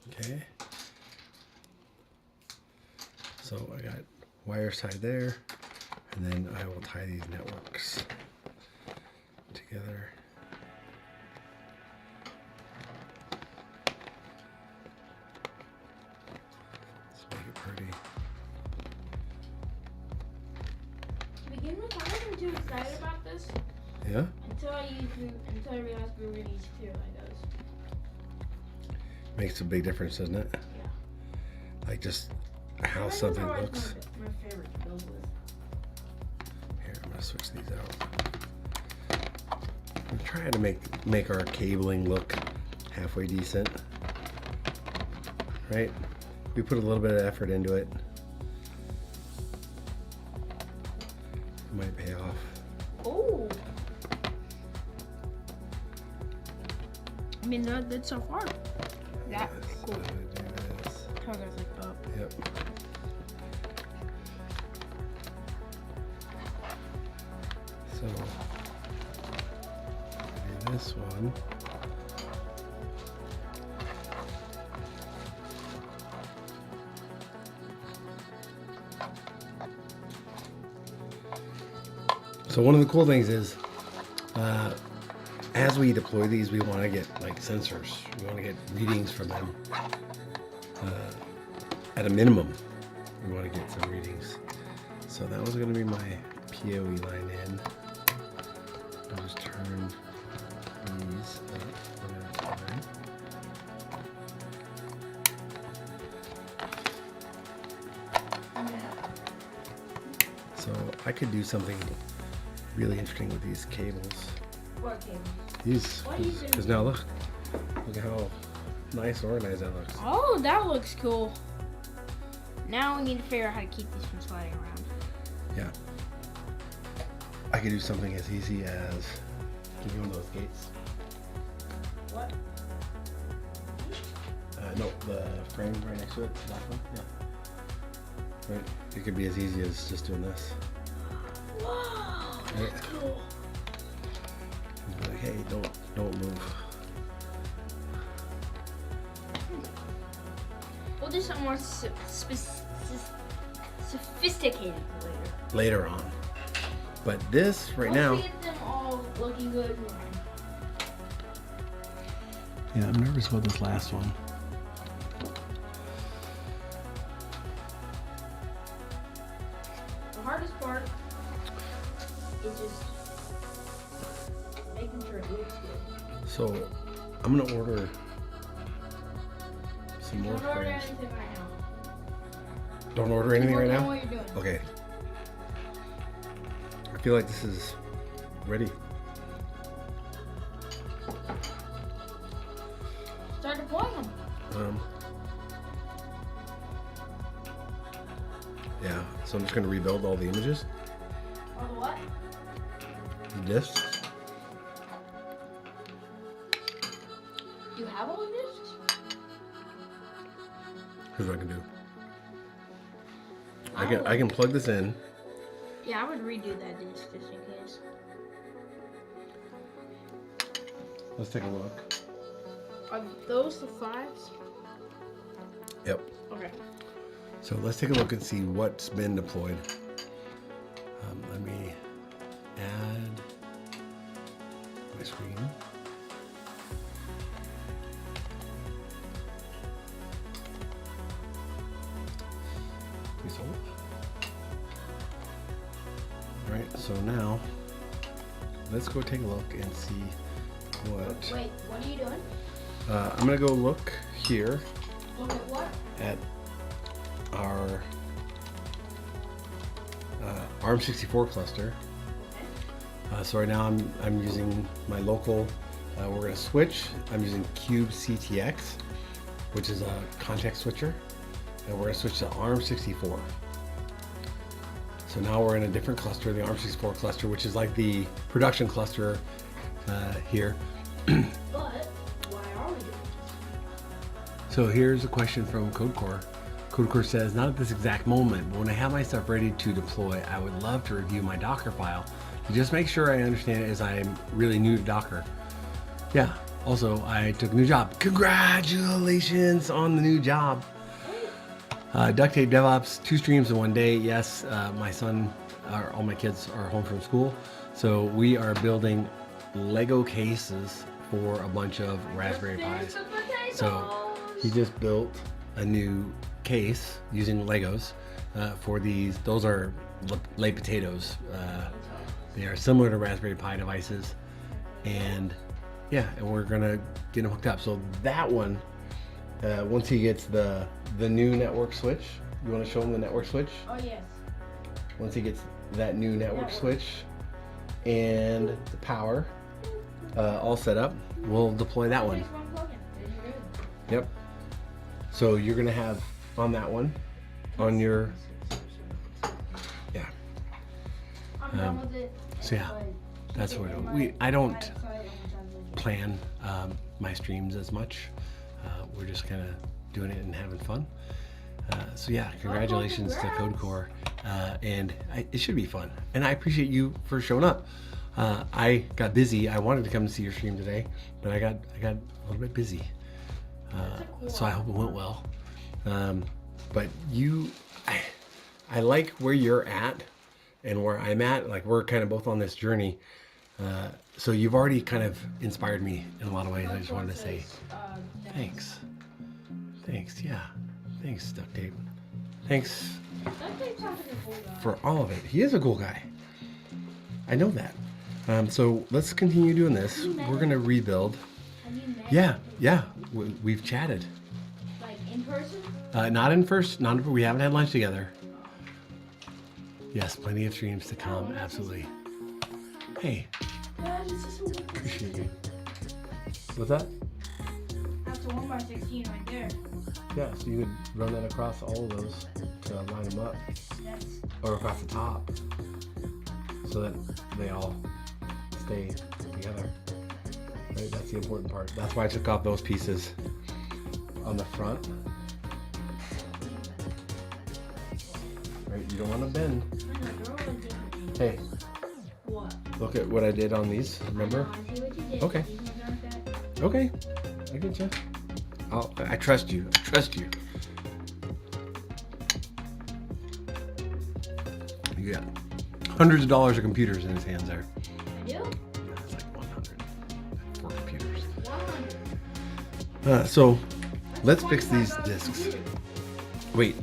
Okay. So I got wires tied there, and then I will tie these networks together. Let's make it pretty. To begin with, I wasn't too excited about this Yeah? until I realized we were gonna use clear Legos. Makes a big difference, doesn't it? Yeah. Like just how Legos something are always looks. my favorite to build with. Here, I'm gonna switch these out. I'm trying to make our cabling look halfway decent. Right? We put a little bit of effort into it. It might pay off. Oh, I mean, that's so far. That's cool. I'm gonna do this. How goes like up? Yep. So do this one. So one of the cool things is, as we deploy these, we want to get like sensors. We want to get readings from them. At a minimum, we want to get some readings. So that was going to be my PoE line in. I'll just turn these up one at a time. So I could do something really interesting with these cables. what cable? These, What are you doing? because now look at how nice organized that looks. Oh, that looks cool. Now we need to figure out how to keep these from sliding around. Yeah. I could do something as easy as give you one of those gates. What? No, the frame right next to it, the black one. Yeah. Right. It could be as easy as just doing this. Whoa, that's cool. Just be like, hey, don't move. We'll do something more sophisticated later. Later on. But this right now. Once we get them all looking good. Yeah, I'm nervous about this last one. The hardest part is just making sure it looks good. So I'm gonna order some more Don't order frames. anything right now. Don't order anything right Work on now? what you're doing. Okay. I feel like this is ready. Start deploying them. Yeah, so I'm just gonna rebuild all the images, Or the what? the discs. You have all of this? Here's what I can do. I can plug this in. Yeah, I would redo that disc just in case. Let's take a look. Are those the 5s? Yep. Okay. So let's take a look and see what's been deployed. Let me add my screen. Result. All right, so now let's go take a look and see what. Wait, what are you doing? I'm gonna go look here Look at what? at our ARM64 cluster. Okay. So right now I'm using my local. We're gonna switch. I'm using Cube CTX, which is a context switcher, and we're gonna switch to ARM64. So now we're in a different cluster, the ARM64 cluster, which is like the production cluster here. But why are we doing this? So here's a question from CodeCore. CodeCore says, not at this exact moment, but when I have my stuff ready to deploy, I would love to review my Docker file to just make sure I understand it, as I'm really new to Docker. Yeah, also I took a new job. Congratulations on the new job. Duct Tape DevOps, 2 streams in 1 day. Yes, my son, all my kids are home from school. So we are building Lego cases for a bunch of Raspberry Pis. So he just built a new case using Legos for these. Those are late potatoes. They are similar to Raspberry Pi devices, and yeah, and we're gonna get them hooked up. So that one, once he gets the new network switch, you want to show him the network switch? Oh, yes. Once he gets that new network switch and the power all set up, we'll deploy that one. There's one plug-in. There's your good. Yep. So you're gonna have on that one, on your, yeah. I'm done with it. So yeah, but that's keep what it in we. my I don't site, I'm done with it. plan my streams as much. We're just kind of doing it and having fun. So yeah, congratulations to CodeCore, and it should be fun. And I appreciate you for showing up. I got busy. I wanted to come and see your stream today, but I got a little bit busy. So I hope it went well. But I like where you're at and where I'm at. Like, we're kind of both on this journey. So you've already kind of inspired me in a lot of ways. I just wanted to say thanks. Thanks, yeah. Thanks, Duct Tape. Thanks for all of it. He is a cool guy. I know that. So let's continue doing this. We're gonna rebuild. Have you met? Yeah. We've chatted. Like in person? Not in first. We haven't had lunch together. Yes, plenty of streams to come. Absolutely. Hey, appreciate you. What's that? That's a 1x16 right there. Yeah, so you would run that across all of those to line them up, That's or across the top, so that they all stay together. Right, that's the important part. That's why I took off those pieces on the front. Right, you don't want to bend. Hey, what? look at what I did on these. Remember? I see what you did. Okay. These ones aren't that. Okay, I get you. I trust you. I trust you. You got hundreds of dollars of computers in his hands there. I do? That's like 100 for computers. 100. So let's fix $25 these a discs. computer. Wait,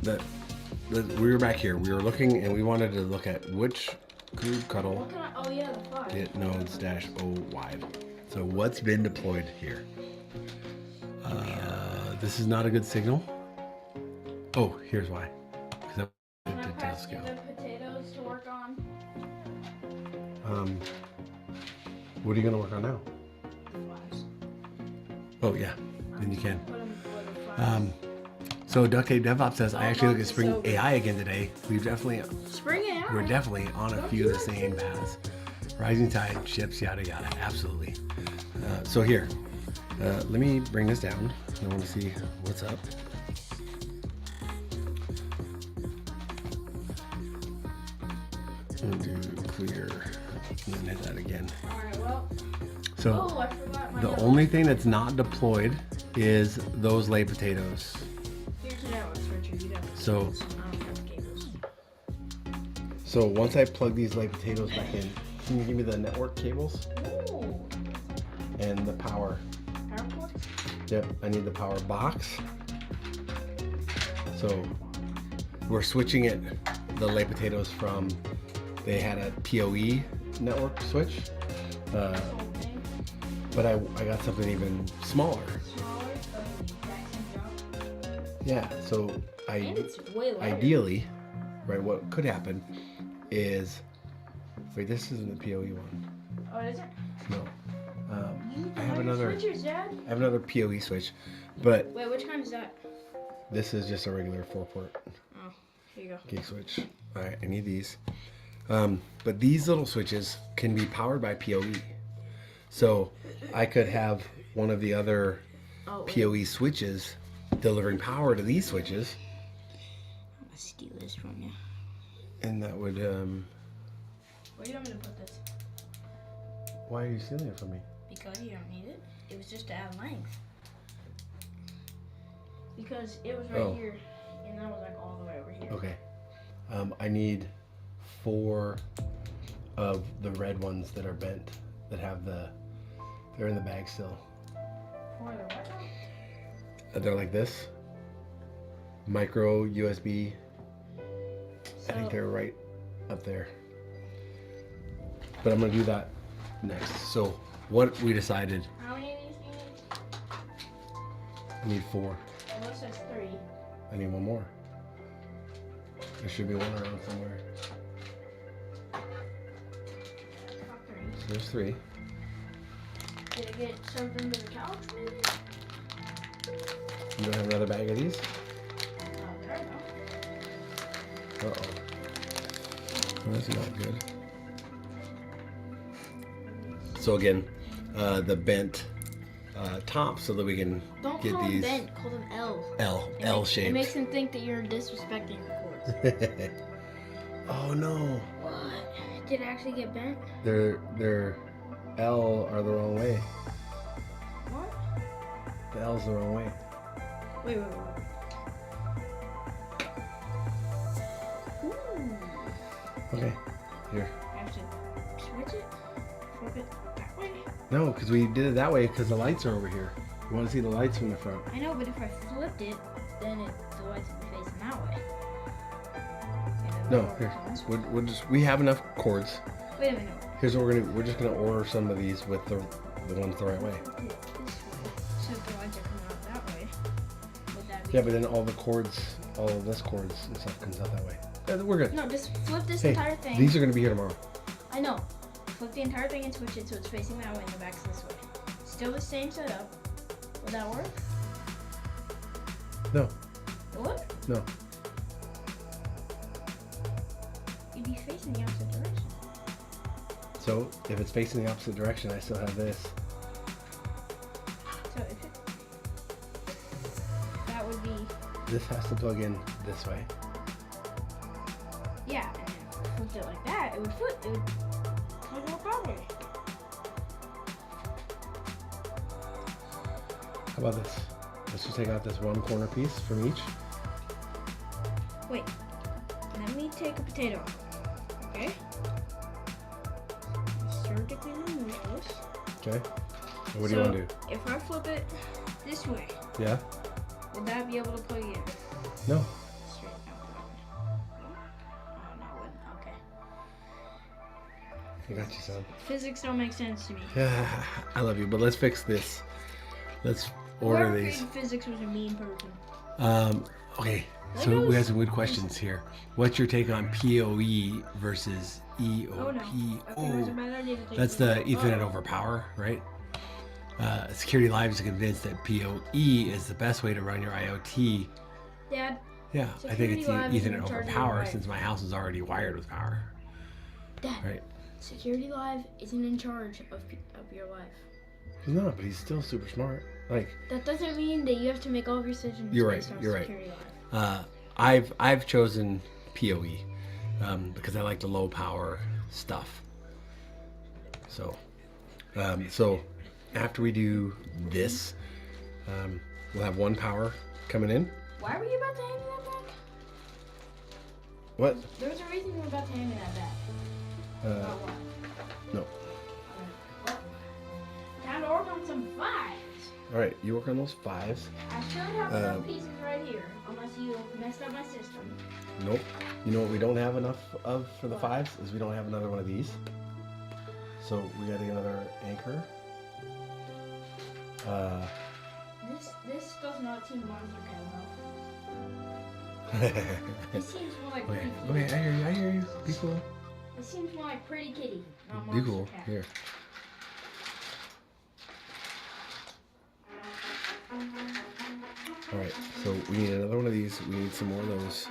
we were back here. We were looking, and we wanted to look at which Cube Cuddle What can I? Oh yeah, the 5. Git nodes -o wide. So what's been deployed here? this is not a good signal. Oh, here's why. 'Cause Can I the pass you scale. the potatoes to work on? What are you gonna work on now? Flaps. Oh yeah, then you can. Put 'em where the flaps. So Duct Tape DevOps says I actually looked at It's Spring over. AI again today. We're definitely on a few of the same paths. Rising tide, ships, yada yada. Absolutely. So here, let me bring this down. I want to see what's up. And do clear, and then hit that again. Alright, well. So Oh, I forgot my the other- only thing that's not deployed is those laid potatoes. Here's your network switcher. You don't. So I don't have cables. So once I plug these laid potatoes back in, can you give me the network cables Ooh. and the power? Power cords? Yep, I need the power box. So we're switching it, the laid potatoes from, they had a PoE network switch, Whole thing. but I got something even smaller. Smaller, but the exact same job. Yeah, so And it's way lighter. ideally, right, what could happen is, wait, this isn't the PoE one. Oh, it isn't? No. You need to I have know your another- switchers, Dad. I have another PoE switch, but Wait, which kind is that? this is just a regular 4-port Oh, here you go. gig switch. All right, I need these. But these little switches can be powered by PoE. So I could have one of the other Oh, wait. PoE switches delivering power to these switches, I'm gonna steal this from you. and that would. Where do you want me to put this? Why are you stealing it from me? Because you don't need it. It was just to add length. Because it was right Oh. here, and that was like all the way over here. Okay. I need 4 of the red ones that are bent, that have they're in the bag still. Or the what? They're like this. Micro USB. I think So, they're right up there. But I'm gonna do that next. So what we decided, how many of these do you need? I need 4. Unless there's 3. I need 1 more. There should be one around somewhere. Not 3. So there's 3. Did it get shoved under the couch, maybe? You don't have another bag of these? Oh, there we go. Uh-oh. Well, that's not good. So again, the bent top so that we can Don't get call them these bent, call them L. L It shaped. makes them think that you're disrespecting the cords. Oh no. What? Did it actually get bent? They're L are the wrong way. What? The L's the wrong way. Wait. Ooh. Okay. Here. I have to switch it? Flip it that way? No, because we did it that way because the lights are over here. You want to see the lights from the front. I know, but if I flipped it, then the lights would be facing that way. Okay, then No, I'll here. order some. We have enough cords. Wait a minute. Here's what we're just gonna order some of these with the ones the right way. Flip it this way. So if the lights are coming out that way, would that be... Yeah, but then all the cords, all of this cords and stuff comes out that way. Yeah, we're good. No, just flip this Hey, entire thing. these are gonna be here tomorrow. I know. Flip the entire thing and switch it so it's facing that way and the back's this way. Still the same setup. Would that work? No, It would? no. You'd be facing the opposite direction. So if it's facing the opposite direction, I still have this. So if it... That would be... This has to plug in this way. Yeah, and then flipped it like that, it would flip. It would plug more power. How about this? Let's just take out this one corner piece from each. Wait. Let me take a potato. Okay? Surgically remove this. Okay. And what do you want to do? If I flip it this way, Yeah? would that be able to plug in? No. Straight out. No? Oh, no, it wouldn't. Okay. I got you, son. Physics don't make sense to me. I love you, but let's fix this. Let's order Whoever these. created physics was a mean person. Okay, so we have some good questions here. What's your take on PoE versus EOP? Oh no. I think it was a bad idea to take That's this. the Ethernet over power, right? Security Live is convinced that PoE is the best way to run your IoT. Dad, Yeah, I think it's Security Live is in Ethernet over charge of power your life. since my house is already wired with power, Dad, right? Security Live isn't in charge of your life. He's not, but he's still super smart. Like, That doesn't mean that you have to make all of your decisions You're right, based on you're right. Security Live. I've chosen PoE because I like the low power stuff. So after we do this, we'll have one power coming in. Why were you about to hand me that back? What? There was a reason you were about to hand me that back. About what? No. Well, time to work on some fives. All right, you work on those 5s. I should have enough pieces right here, unless you messed up my system. Nope. You know what we don't have enough of for the 5s is we don't have another one of these. So we got to get another anchor. This does not seem monster cat enough. This seems more like Okay, pretty okay, I hear you. Be cool. This seems more like pretty kitty, not Be monster cool. cat. Here. All right, so we need another one of these. We need some more of those.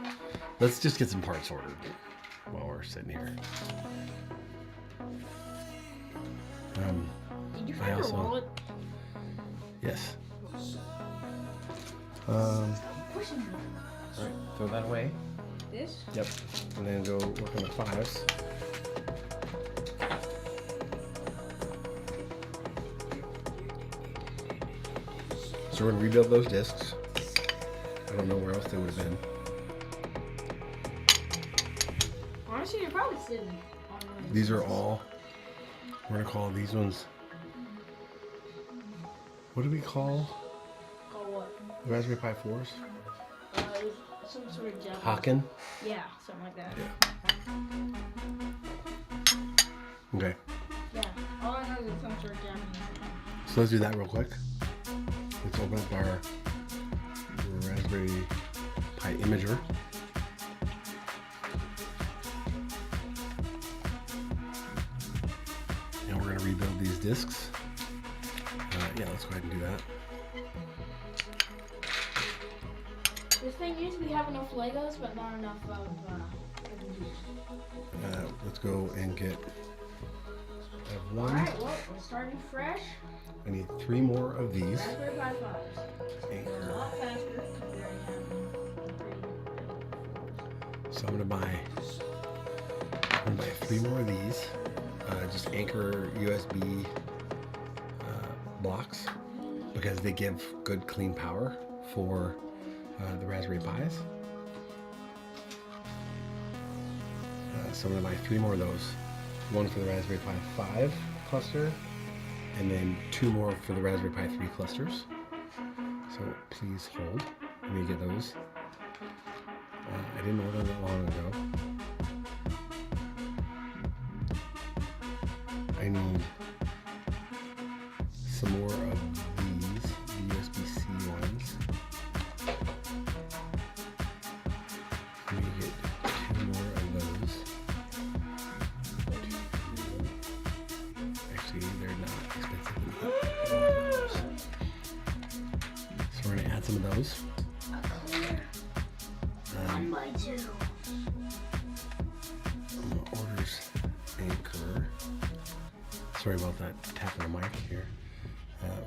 Let's just get some parts ordered while we're sitting here. Did you I find your also- wallet? Yes. Pushing me. All right, throw that away. This? Yep. And then go work on the 5s. So we're gonna rebuild those discs. I don't know where else they would have been. Honestly, you're probably sitting on one of These are all, we're gonna call these ones, what do we call Call what? the Raspberry Pi 4s? Some sort of Japanese. Haken? Yeah, something like that. Okay, Yeah. All I know is some sort of Japanese. so let's do that real quick. Let's open up our Raspberry Pi imager. And we're gonna rebuild these discs. Yeah, let's go ahead and do that. The thing is, we have enough Legos, but not enough of Let's go and get, I have one. Alright, well, we're starting fresh. I need 3 more of these. Raspberry Pi 5s. It's a Anchor. lot faster because we already have them. So I'm gonna buy 3 more of these. Just Anchor USB blocks because they give good clean power for the Raspberry Pis. So I'm gonna buy 3 more of those. One for the Raspberry Pi 5 cluster, and then 2 more for the Raspberry Pi 3 clusters. So please hold. Let me get those. I didn't order them that long ago. I need some more of these, the USB-C ones. Let me get 2 more of those. Actually, they're not expensive. So we're gonna add some of those. By 2. Orders Anchor. Sorry about that tapping the mic here.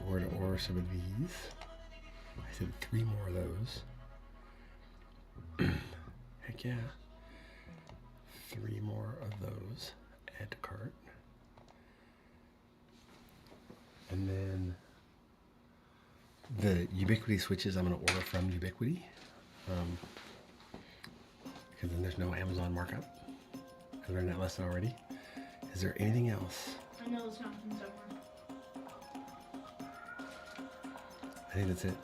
We're gonna order some of these. I said 3 more of those. Heck yeah. 3 more of those. Add to cart. And then the Ubiquiti switches I'm gonna order from Ubiquiti. Because then there's no Amazon markup. I learned that lesson already. Is there anything else? I know it's something somewhere. I think that's it.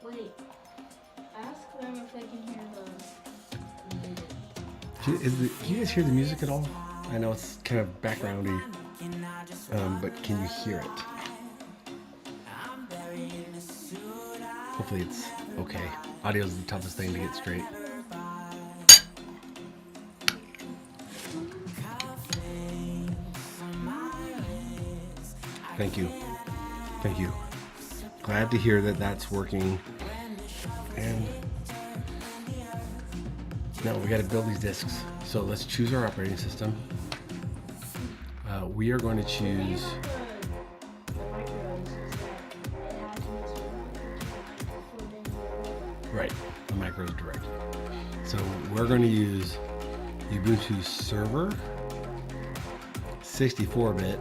Wait. Ask them if they can hear the music. Do you guys hear the music at all? I know it's kind of backgroundy, but can you hear it? hopefully it's okay. Audio is the toughest thing to get straight. Thank you. Thank you. Glad to hear that that's working. And now we got to build these discs. So let's choose our operating system. We are going to choose. Right, the micros directly. So we're going to use Ubuntu Server, 64-bit.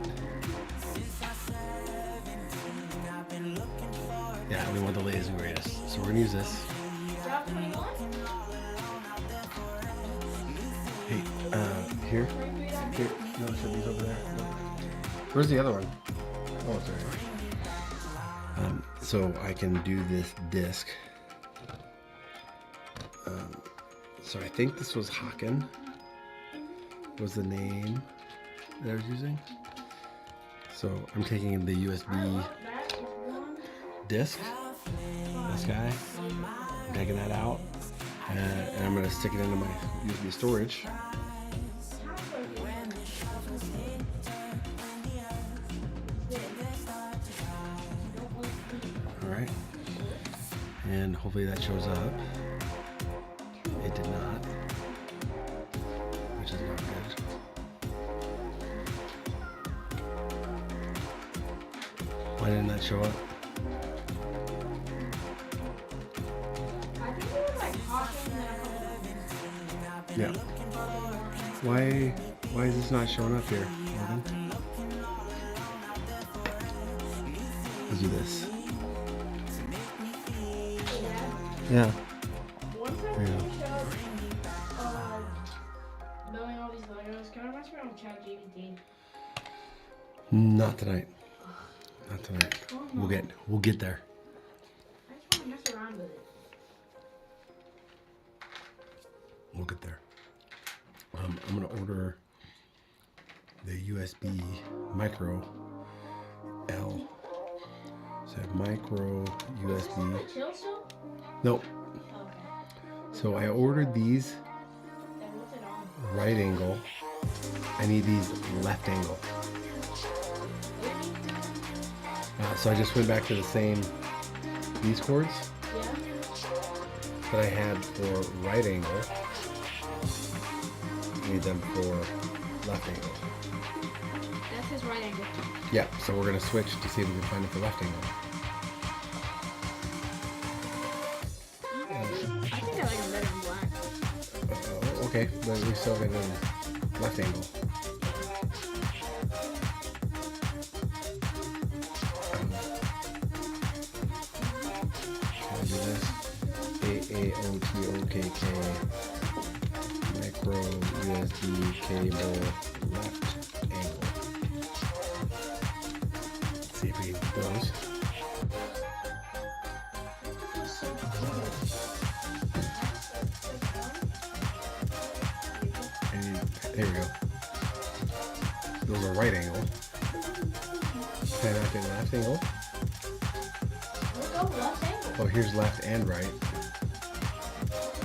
Yeah, we want the latest and greatest. So we're going to use this. Hey, here? Here. No, so these over there. No. Where's the other one? Oh, it's right here. So I can do this disc. So I think this was Haken, was the name that I was using. So I'm taking the USB disc, this guy, I'm taking that out, and I'm going to stick it into my USB storage. Alright, and hopefully that shows up. It did not, which is not good. Why didn't that show up? I think it was like Hawking and a couple of Yeah. Why is this not showing up here, Morgan? Let's do this. Yeah. One time Yeah. we showed building all these Legos. Kind of reminds me of ChatGPT. Not tonight. Not tonight. We'll get there. I just want to mess around with it. We'll get there. I'm gonna order the USB micro L. So I have micro USB. Chill still? Nope. Okay. So I ordered these Then what's it on? right angle. I need these left angle. So I just went back to the same these cords Yeah. that I had for right angle. I need them for left angle. That's his right angle. Yeah, so we're gonna switch to see if we can find it for left angle. I think I like him better in black. Okay, but we still got it in left angle. Can I do this? AAOTOKK micro USB cable left angle. Let's see if we can get those. And there we go. Those are right angle. Can I not get left angle? Let's go left angle. Oh, here's left and right.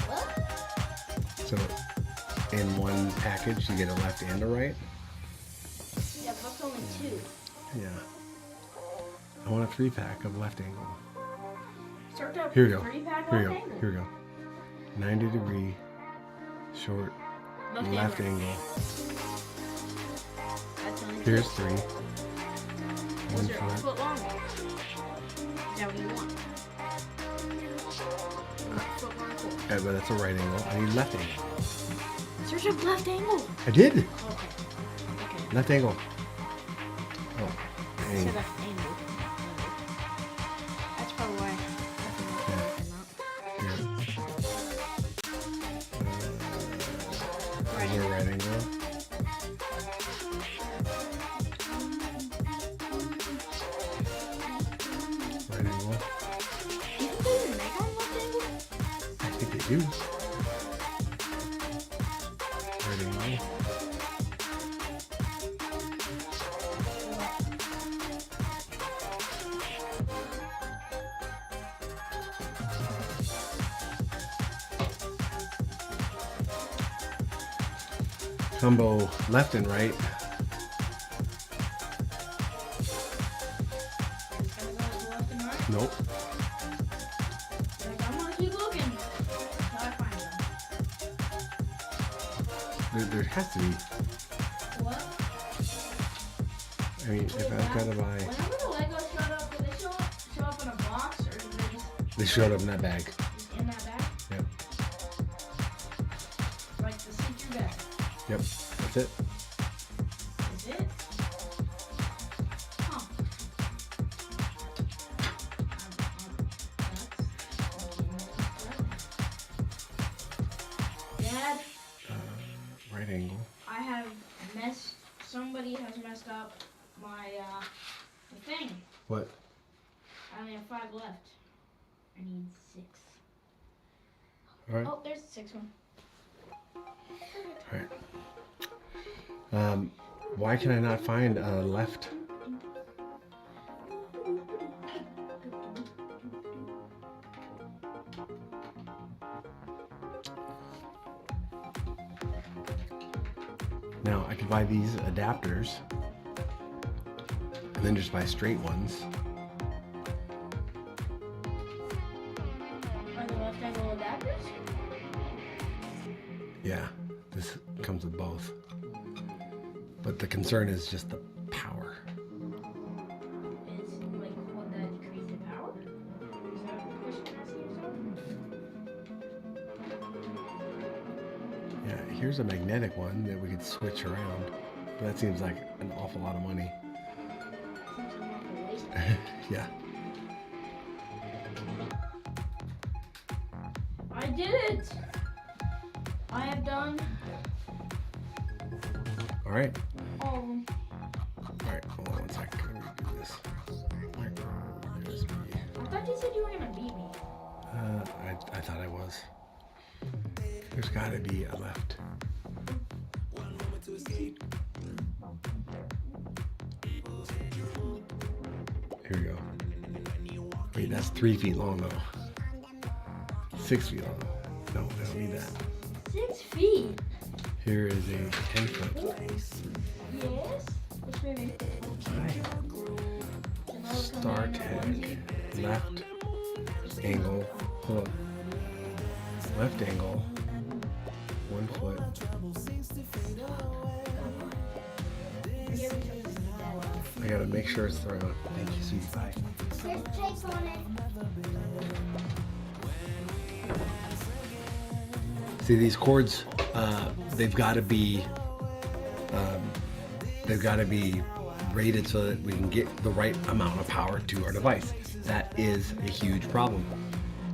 What? So in one package, you get a left and a right. Yeah, but that's only two. Yeah. I want a 3-pack of left angle. Start up Here we go. 3-pack Here we left go. angle. Here we go. 90-degree short left angle. That's only Here's 3. Is One there a foot. foot longer? Is that what you want? Foot long, cool. Yeah, but that's a right angle. I need left angle. Search up left angle. I did. Okay. Okay. Left angle. Oh. Say Dang. left angle. That's probably why. Here. Right Is there a right angle? Right angle. You think they even make on left angle? I think they do. Right angle. combo left and right. It's gonna go left and right. Nope. Like, I'm gonna keep looking until I find them. There has to be. What? I mean, if I've got to buy. Whenever the Legos showed up, did they show up in a box or did they They showed up in that bag. just in that bag? Yep. Like the see-through bag. Yep. That's it. Is it? Huh. Dad, Right angle. I have somebody has messed up my thing. What? I only have 5 left. I need 6. All right. Oh, there's the 6th one. All right. Why can I not find a left? Now I could buy these adapters and then just buy straight ones. Are the left angle adapters? Yeah, this comes with both. But the concern is just the power. Is like what that increase the power? Is that what the question asking yourself? Yeah, here's a magnetic one that we could switch around. But that seems like an awful lot of money. Seems like a waste. Yeah. I did it! I have done All right. all of them. All right. Hold on one second. Let me do this. Micro USB. I thought you said you were gonna beat me. I thought I was. There's got to be a left. Here we go. Wait, that's 3 feet long though. 6 feet long. No, I don't need that. 6 feet? Here is a 10-foot. Yes? Which movie? Star tag. Left angle. Hold on. Left angle. 1 foot. I gotta make sure it's the right one. Thank you, sweetie pie. There's tape on it. See these cords? They've got to be rated so that we can get the right amount of power to our device. That is a huge problem.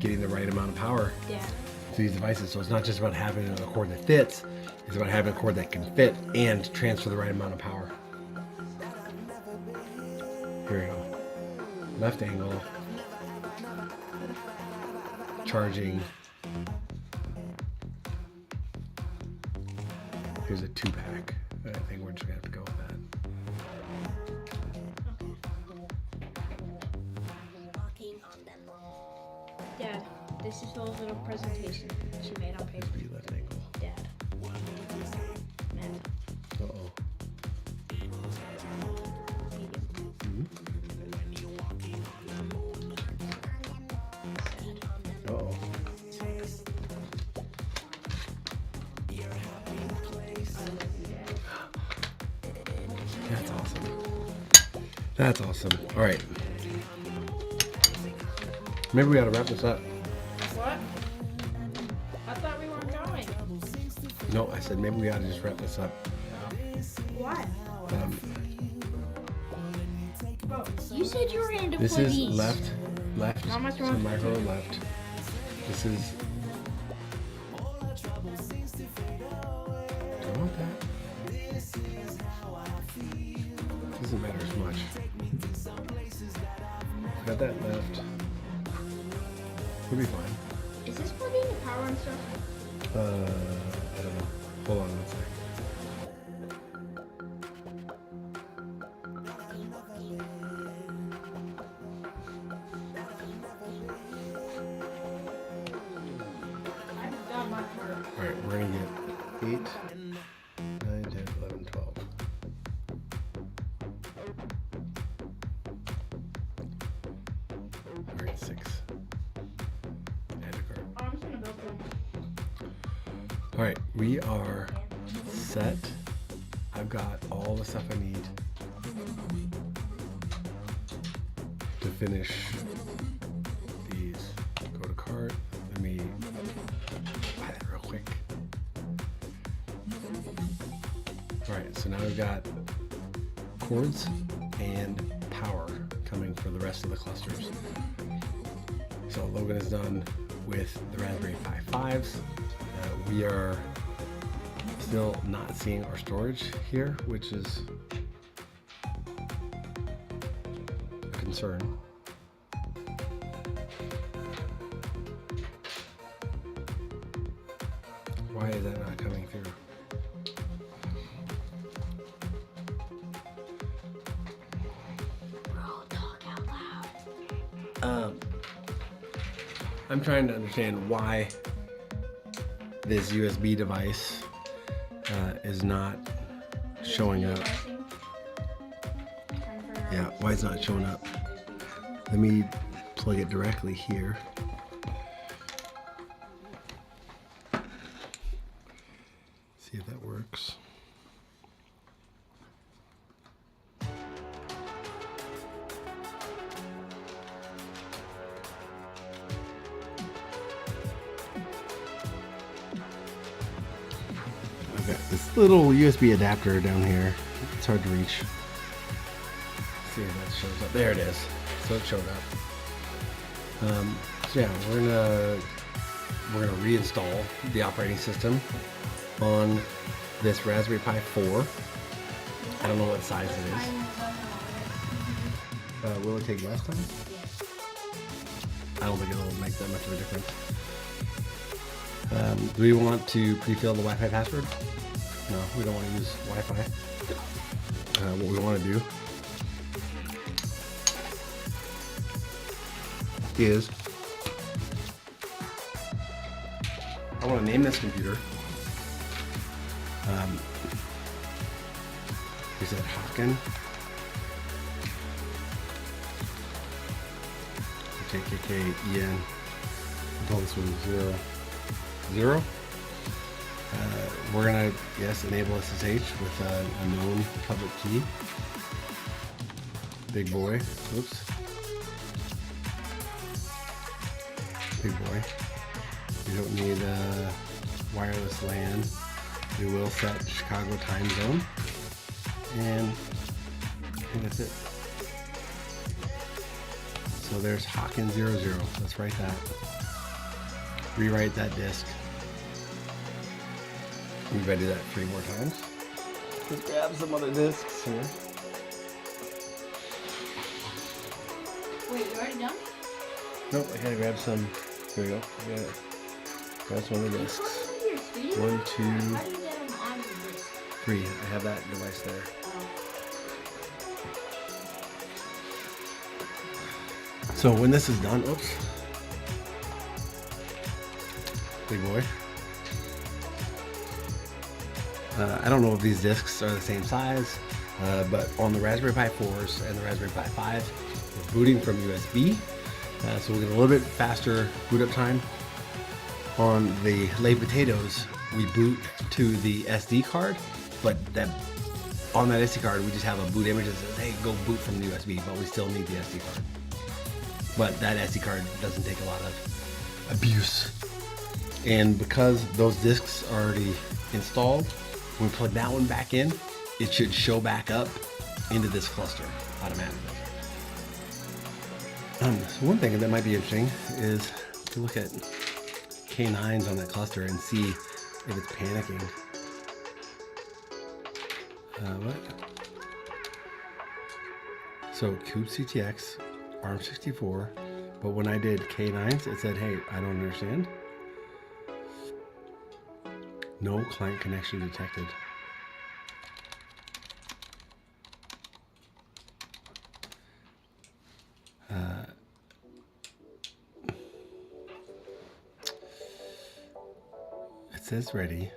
Getting the right amount of power Yeah. to these devices. So it's not just about having a cord that fits. It's about having a cord that can fit and transfer the right amount of power. Here we go. Left angle. Charging. Here's a 2-pack. I think we're just gonna have to go with that. Dad, this is Phil's little presentation she made on paper. Be left angle. Dad. Man. Uh-oh. Uh-oh. That's awesome. That's awesome. All right. Maybe we ought to wrap this up. What? I thought we weren't going. No, I said maybe we ought to just wrap this up. Why? Bro, you said you were going to This play is these. left. How much So more? micro left. This is. Do I want that? Doesn't matter as much. Got that left. We'll be fine. Is this plugging the power and stuff? I don't know. Hold on one sec. I've done my part. All right, we're gonna get 8, 9, All right, we are set. I've got all the stuff I need to finish these. Go to cart. Let me buy that real quick. All right, so now we've got cords and power coming for the rest of the clusters. So Logan is done with the Raspberry Pi 5s. We are still not seeing our storage here, which is a concern. Why is that not coming through? Bro, talk out loud. I'm trying to understand why this USB device is not showing up. Yeah, why it's not showing up? Let me plug it directly here. See if that works. I've got this little USB adapter down here. It's hard to reach. Let's see if that shows up. There it is. So it showed up. So yeah, we're gonna reinstall the operating system on this Raspberry Pi 4. I don't know what size it is. Will it take less time? I don't think it'll make that much of a difference. Do we want to pre-fill the Wi-Fi password? No, we don't want to use Wi-Fi. What we want to do is I want to name this computer. Is it Haken? KKKEN. I'll call this one 0. We're gonna, yes, enable SSH with a known public key. Big boy. Oops. Big boy. We don't need wireless LAN. We will set Chicago time zone. And I think that's it. So there's Haken 00. Let's write that. Rewrite that disk. We gotta do that 3 more times. Let's grab some other disks here. Wait, you already done? Nope, I gotta grab some. Here we go. I gotta grab some other disks. 1, 2, How do you get them on your disk? 3. I have that device there. So when this is done, oops. Big boy. I don't know if these discs are the same size, but on the Raspberry Pi 4s and the Raspberry Pi 5, we're booting from USB, so we'll get a little bit faster boot up time. On the Late Potatoes, we boot to the SD card, but that on that SD card, we just have a boot image that says, hey, go boot from the USB, but we still need the SD card. But that SD card doesn't take a lot of abuse. And because those discs are already installed, when we plug that one back in, it should show back up into this cluster automatically. So one thing that might be interesting is to look at K9s on that cluster and see if it's panicking. What? So kubectx, ARM64, but when I did K9s, it said, hey, I don't understand. No client connection detected. It says ready.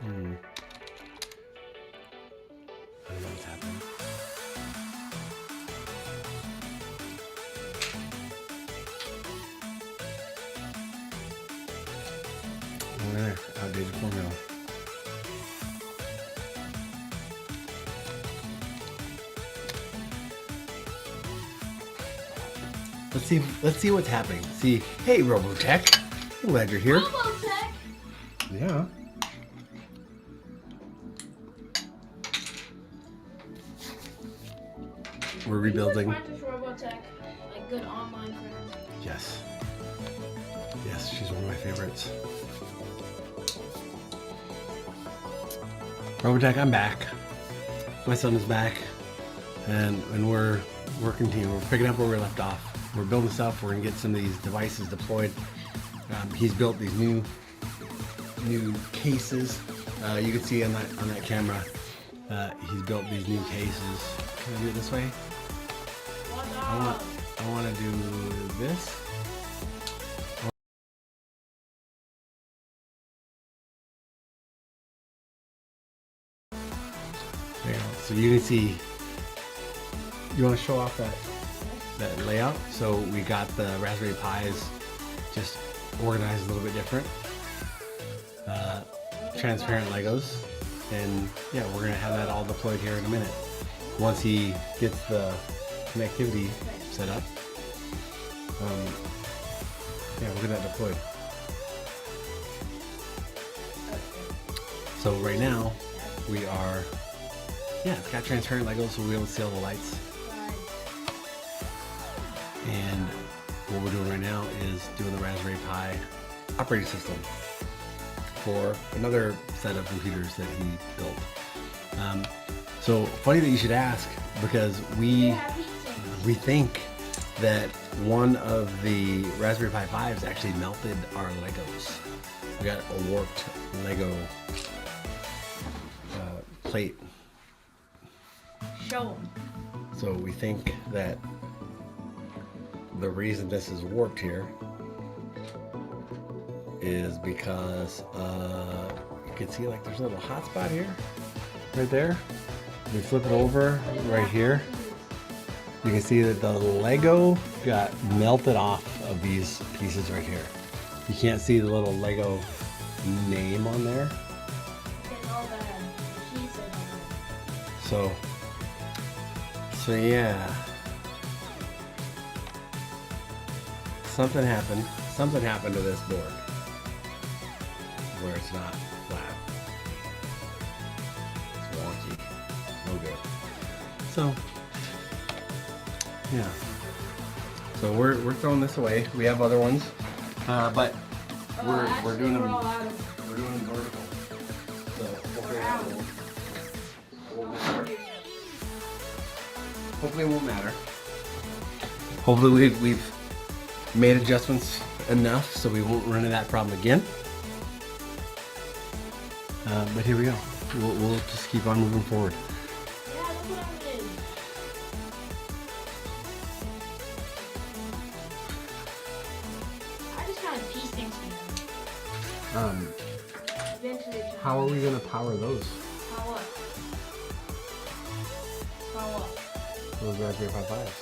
I don't know what's happening. Over there, outdated formula. Let's see what's happening. See, hey Robotech. I'm glad you're here. Robotech! Yeah. We're rebuilding. Practice Robotech, like good online friends. Yes. Yes, she's one of my favorites. Robotech, I'm back. My son is back, and we're continuing. We're picking up where we left off. We're building stuff. We're gonna get some of these devices deployed. He's built these new cases. You can see on that camera. He's built these new cases. Can I do it this way? I want to do this. There you go. So you can see. You want to show off that layout? So we got the Raspberry Pis just organized a little bit different. Transparent Legos, and yeah, we're gonna have that all deployed here in a minute. Once he gets the connectivity set up, yeah, we'll get that deployed. So right now, we are, yeah, it's got transparent Legos, so we'll be able to see all the lights. And what we're doing right now is doing the Raspberry Pi operating system for another set of computers that he built. So funny that you should ask, because we think that one of the Raspberry Pi 5s actually melted our Legos. We got a warped Lego plate. Show them. So we think that the reason this is warped here is because you can see like there's a little hot spot here, right there. We flip it over right here. You can see that the Lego got melted off of these pieces right here. You can't see the little Lego name on there. So yeah. Something happened to this board where it's not flat. It's wonky. No good. So yeah. So we're throwing this away. We have other ones, but we're doing them vertical. So hopefully it won't matter. Hopefully we've made adjustments enough so we won't run into that problem again. But here we go. We'll just keep on moving forward. Yeah, look what I did. I just kind of piece things together. Eventually, How are we gonna power those? How what? How what? Those Raspberry Pi 5s.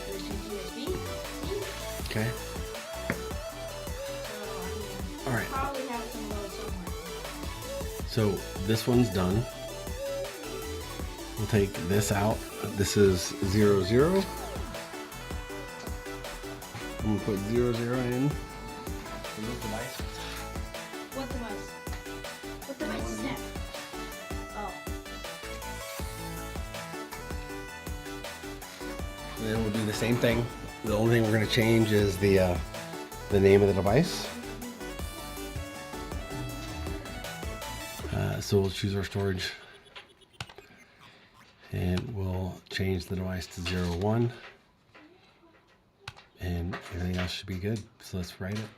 There's some USB. Okay. All right. Probably have some of those somewhere. So this one's done. We'll take this out. This is 0, 0. I'm gonna put 0, 0 in. For this device. What device? What device is that? Oh. And then we'll do the same thing. The only thing we're going to change is the name of the device. So we'll choose our storage, and we'll change the device to 0, 1, and everything else should be good. So let's write it.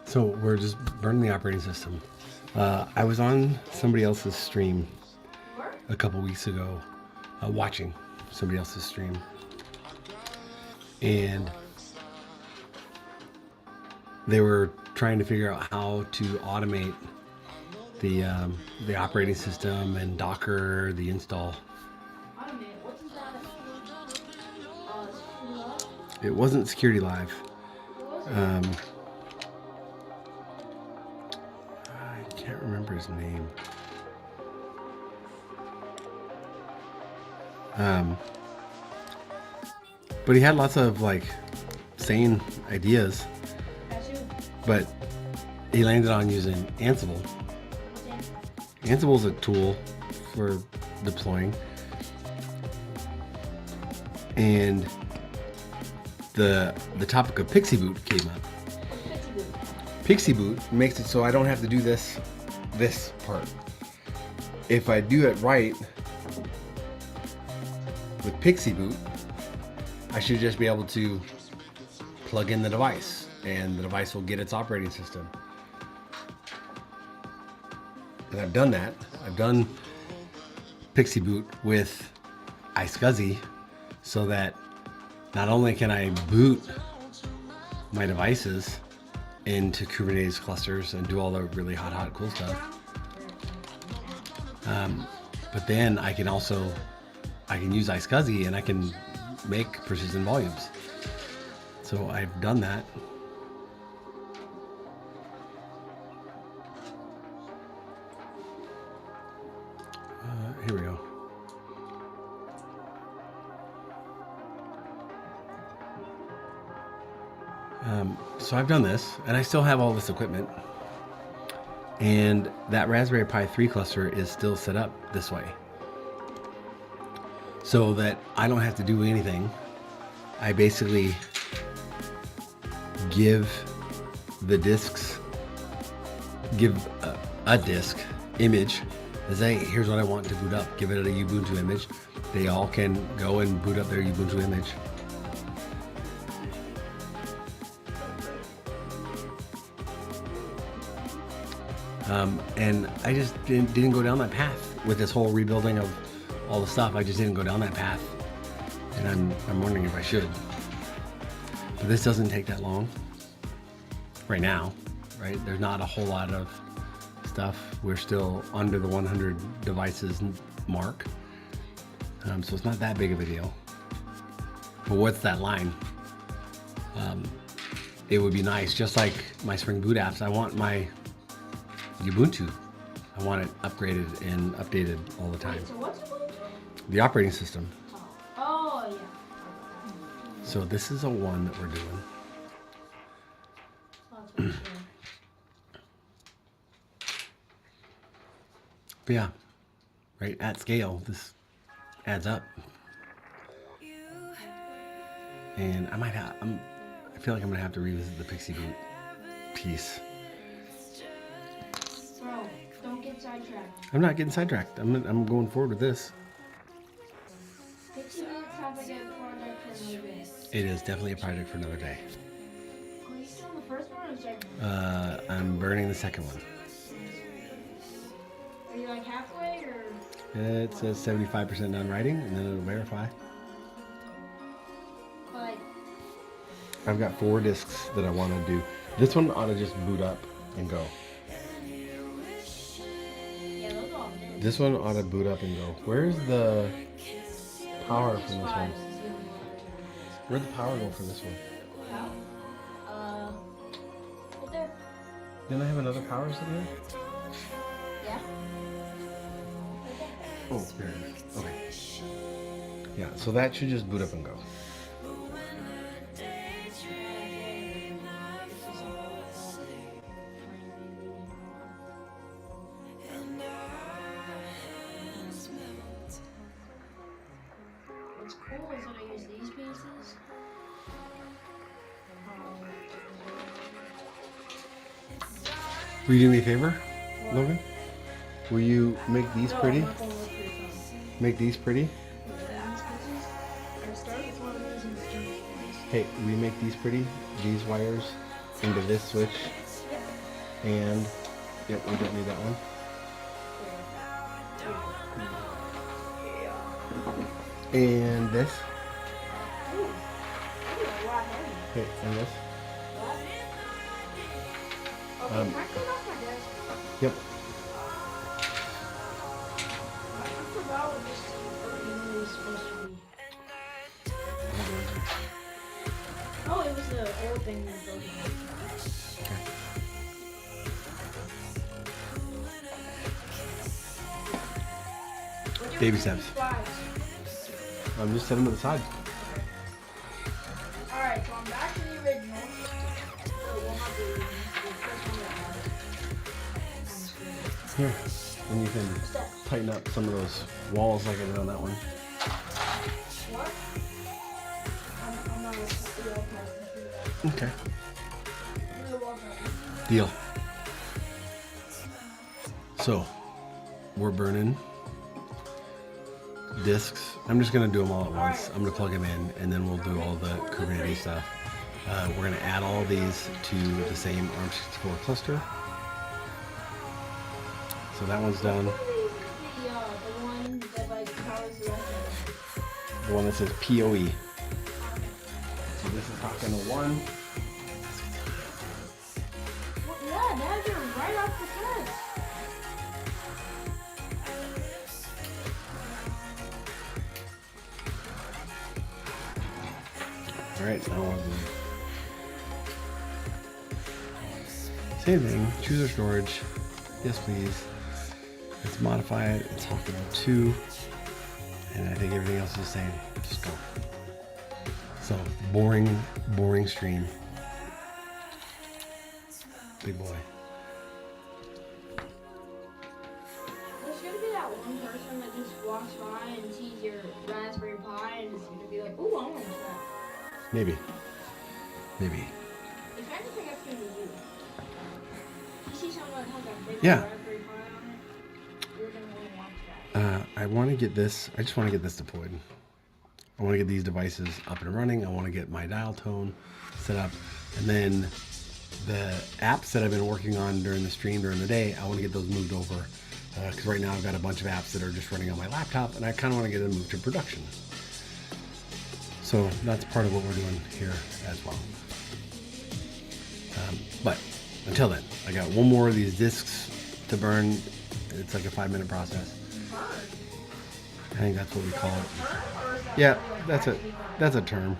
So we're just burning the operating system. I was on somebody else's stream a couple weeks ago, watching somebody else's stream, and they were trying to figure out how to automate the operating system and Docker, the install. it's pretty live. It wasn't Security Live. What was it? I can't remember his name. But he had lots of like sane ideas, That's you. but he landed on using Ansible. What's that? Ansible's a tool for deploying. And the topic of Pixie Boot came up. What's Pixie Boot? Pixie Boot makes it so I don't have to do this part. If I do it right with Pixie Boot, I should just be able to plug in the device and the device will get its operating system. And I've done that. I've done Pixie Boot with iSCSI so that not only can I boot my devices into Kubernetes clusters and do all the really hot, cool stuff, but then I can use iSCSI and I can make persistent volumes. So I've done that. Here we go. So I've done this, and I still have all this equipment. And that Raspberry Pi 3 cluster is still set up this way, so that I don't have to do anything. I basically give the disks, a disk image, and say, here's what I want to boot up. Give it a Ubuntu image. They all can go and boot up their Ubuntu image. And I just didn't go down that path with this whole rebuilding of all the stuff. I just didn't go down that path, and I'm wondering if I should. But this doesn't take that long right now, right? There's not a whole lot of stuff. We're still under the 100 devices mark, so it's not that big of a deal. But what's that line? It would be nice, just like my Spring Boot apps. I want my Ubuntu. I want it upgraded and updated all the time. Wait, so what's Ubuntu? The operating system. Oh, yeah. So this is a one that we're doing. Oh, that's pretty cool. But yeah, right at scale, this adds up. And I feel like I'm gonna have to revisit the Pixie Boot piece. Bro, don't get sidetracked. I'm not getting sidetracked. I'm going forward with this. Pixie Boot sounds like a project for another day. It is definitely a project for another day. Are you still on the first one or the second one? I'm burning the second one. Are you like halfway or? It says 75% done writing, and then it'll verify. Like, I've got 4 disks that I want to do. This one ought to just boot up and go. yeah, those all did. This one ought to boot up and go. Where's the power from this one? Where'd the power go for this one? Right there. Didn't I have another power sitting here? Yeah. Oh, there it is. Okay. Yeah, so that should just boot up and go. What's cool is that I use these pieces. Will you do me a favor, Logan? Will you make these pretty? Make these pretty? Hey, we make these pretty? These wires into this switch? And, yep, we don't need that one. And this? Okay, and this? Yep. the old thing is broken. Okay. Baby steps. I'm just setting them aside. Alright, so I'm back to the original. Well, not the original. The first one that I had. On the screen. Here. And you can tighten up some of those walls like I did on that one. What? I'm not going to do all Okay. the wall part. Deal. So, we're burning discs. I'm just gonna do them all at once. I'm gonna plug them in, and then we'll do all the Kubernetes stuff. We're gonna add all these to the same ARM64 cluster. So that one's done. The one that like powers the rest of it. The one that says PoE. So this is talking to one. Well, yeah, now they're right off the fence. All right, now we'll do same thing. Choose our storage. Yes, please. Let's modify it. It's talking about 2, and I think everything else is the same. Just go. So boring stream. Big boy. There's gonna be that one person that just walks by and sees your Raspberry Pi and is gonna be like, ooh, I want that. Maybe. If anything, that's gonna be you. You see someone that has a big Yeah. Raspberry Pi on it, you're gonna want to watch that. I want to get this. I just want to get this deployed. I want to get these devices up and running. I want to get my dial tone set up, and then the apps that I've been working on during the stream during the day, I want to get those moved over, because right now I've got a bunch of apps that are just running on my laptop, and I kind of want to get them moved to production. So that's part of what we're doing here as well. But until then, I got one more of these discs to burn. It's like a 5-minute process. I think that's what we call it. Yeah, that's a term.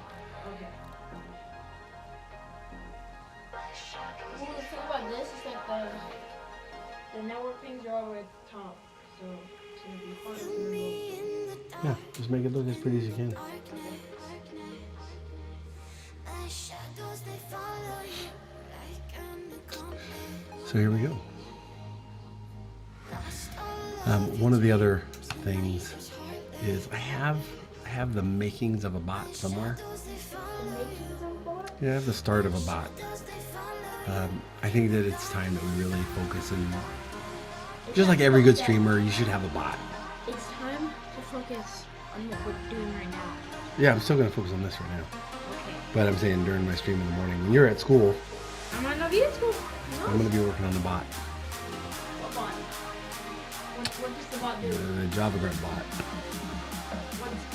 Well, the thing about this is that the network pings are all the way at the top, so it's gonna be fun to remove. Yeah, just make it look as pretty as you can. So here we go. One of the other things is I have the makings of a bot somewhere. Yeah, I have the start of a bot. I think that it's time that we really focus and just like every good streamer, you should have a bot. It's time to focus on what we're doing right now. Yeah, I'm still gonna focus on this right now. Okay. But I'm saying during my stream in the morning, when you're at school, I might not be at school. I'm gonna be working on the bot, What bot? What does the bot do? the JavaGrunt bot.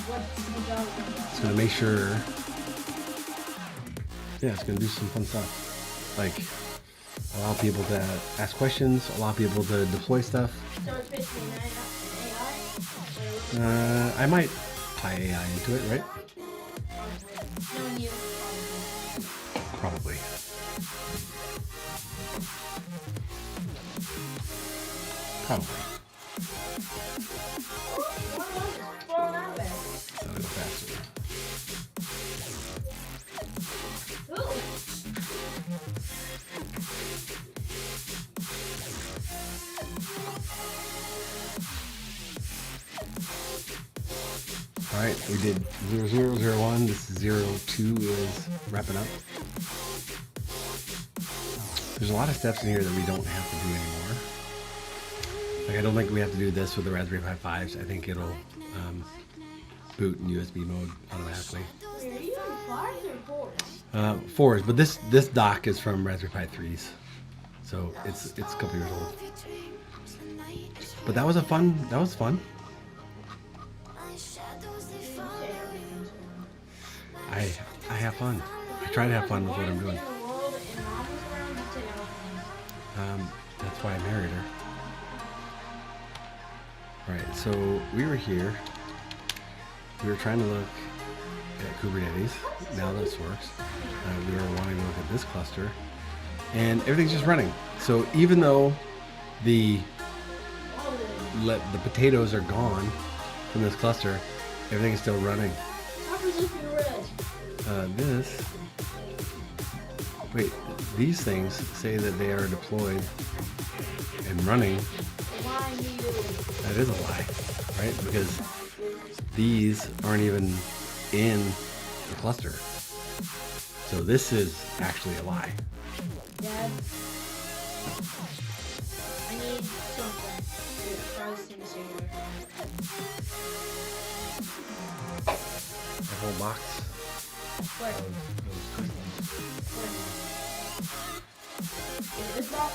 What's the job? It's gonna make sure. Yeah, it's gonna do some fun stuff, like allow people to ask questions, allow people to deploy stuff. So it's basically an AI? I might tie AI into it, right? Knowing you, Probably. Probably. what was it? Throw it out there. That'll go faster. Ooh. All right, we did 0001. This is 02 is wrapping up. There's a lot of steps in here that we don't have to do anymore. Like I don't think we have to do this with the Raspberry Pi 5s. I think it'll boot in USB mode automatically. Wait, are you on 5s or 4s? 4s, but this dock is from Raspberry Pi 3s, so it's a couple years old. But that was fun. I have fun. I try to have fun with what I'm doing. That's why I married her. Alright, so we were here. We were trying to look at Kubernetes. Now this works. We were wanting to look at this cluster, and everything's just running. So even though the potatoes are gone from this cluster, everything is still running. Wait, these things say that they are deployed and running. That is a lie, right? Because these aren't even in the cluster. So this is actually a lie. Dad, I need something to process in the singular. The whole box. Where? This box?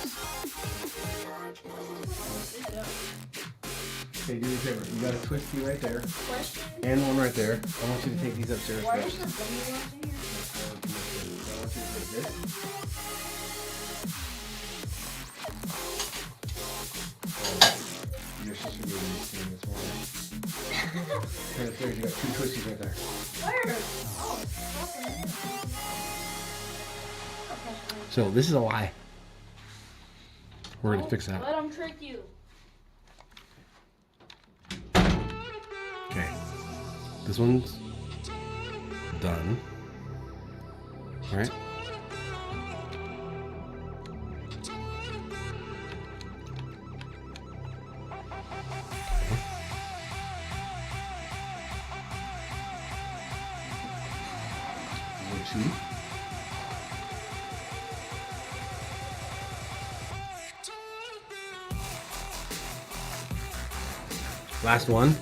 Okay, do me a favor. You got a twisty right there, Question? and one right there. I want you to take these upstairs Why first. is the bunny box in here? I want you to take this. Your sister gave me this thing this morning. And upstairs, you got two twisties right there. Where? Oh, it's in here. So this is a lie. We're gonna fix that. Let them trick you. Okay. This one's done. All right. Number two. Last one.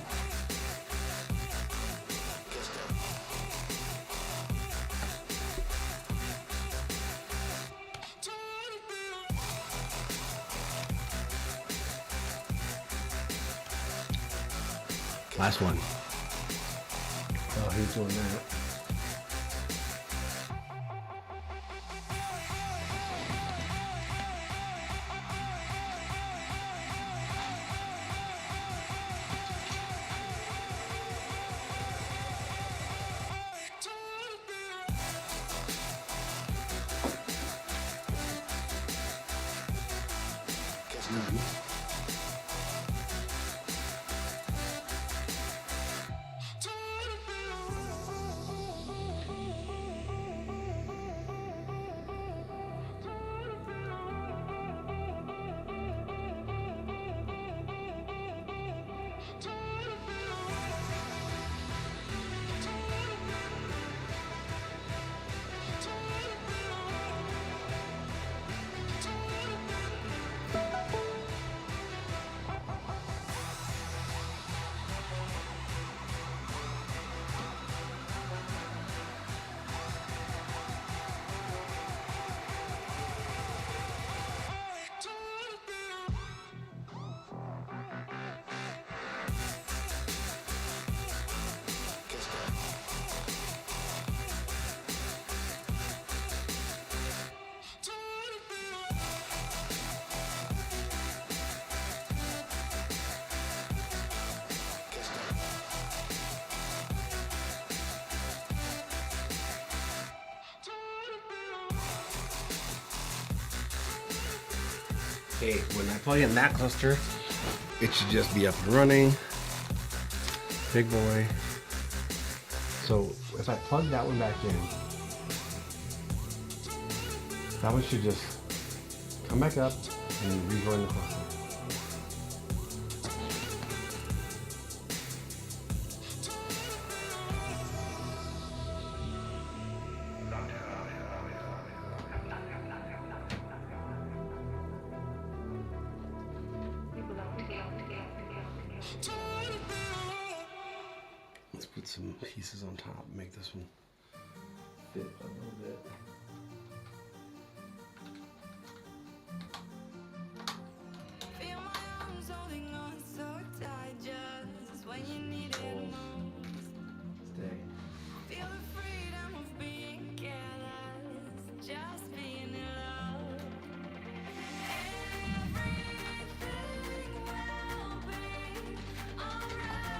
Last one. Oh, who's doing that? Okay, when I plug in that cluster, it should just be up and running. Big boy. So if I plug that one back in, that one should just come back up and rejoin the cluster. Let's put some pieces on top, make this one fit a little bit. Feel my arms holding on so tight just when you need it most. Stay. Feel the freedom of being careless, just being in love. Everything will be alright.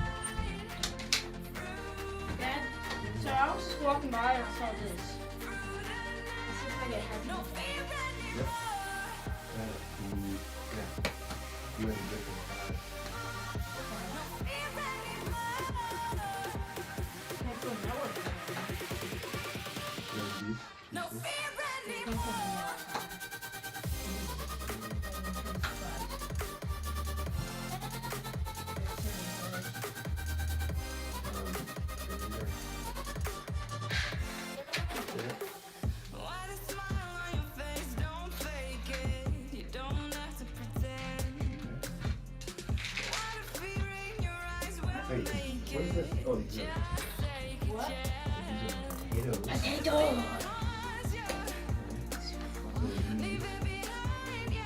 Dad, so So I was just walking by and I saw this. This is like it has no Yep. Yeah. You have a different Can't put a network. No fear anymore. Why the smile on your face? Don't fake it. You don't have to pretend. Why the fear in your eyes? We'll make What is it. this? Oh, these are Just take a What? potatoes. Potato! leave it behind you.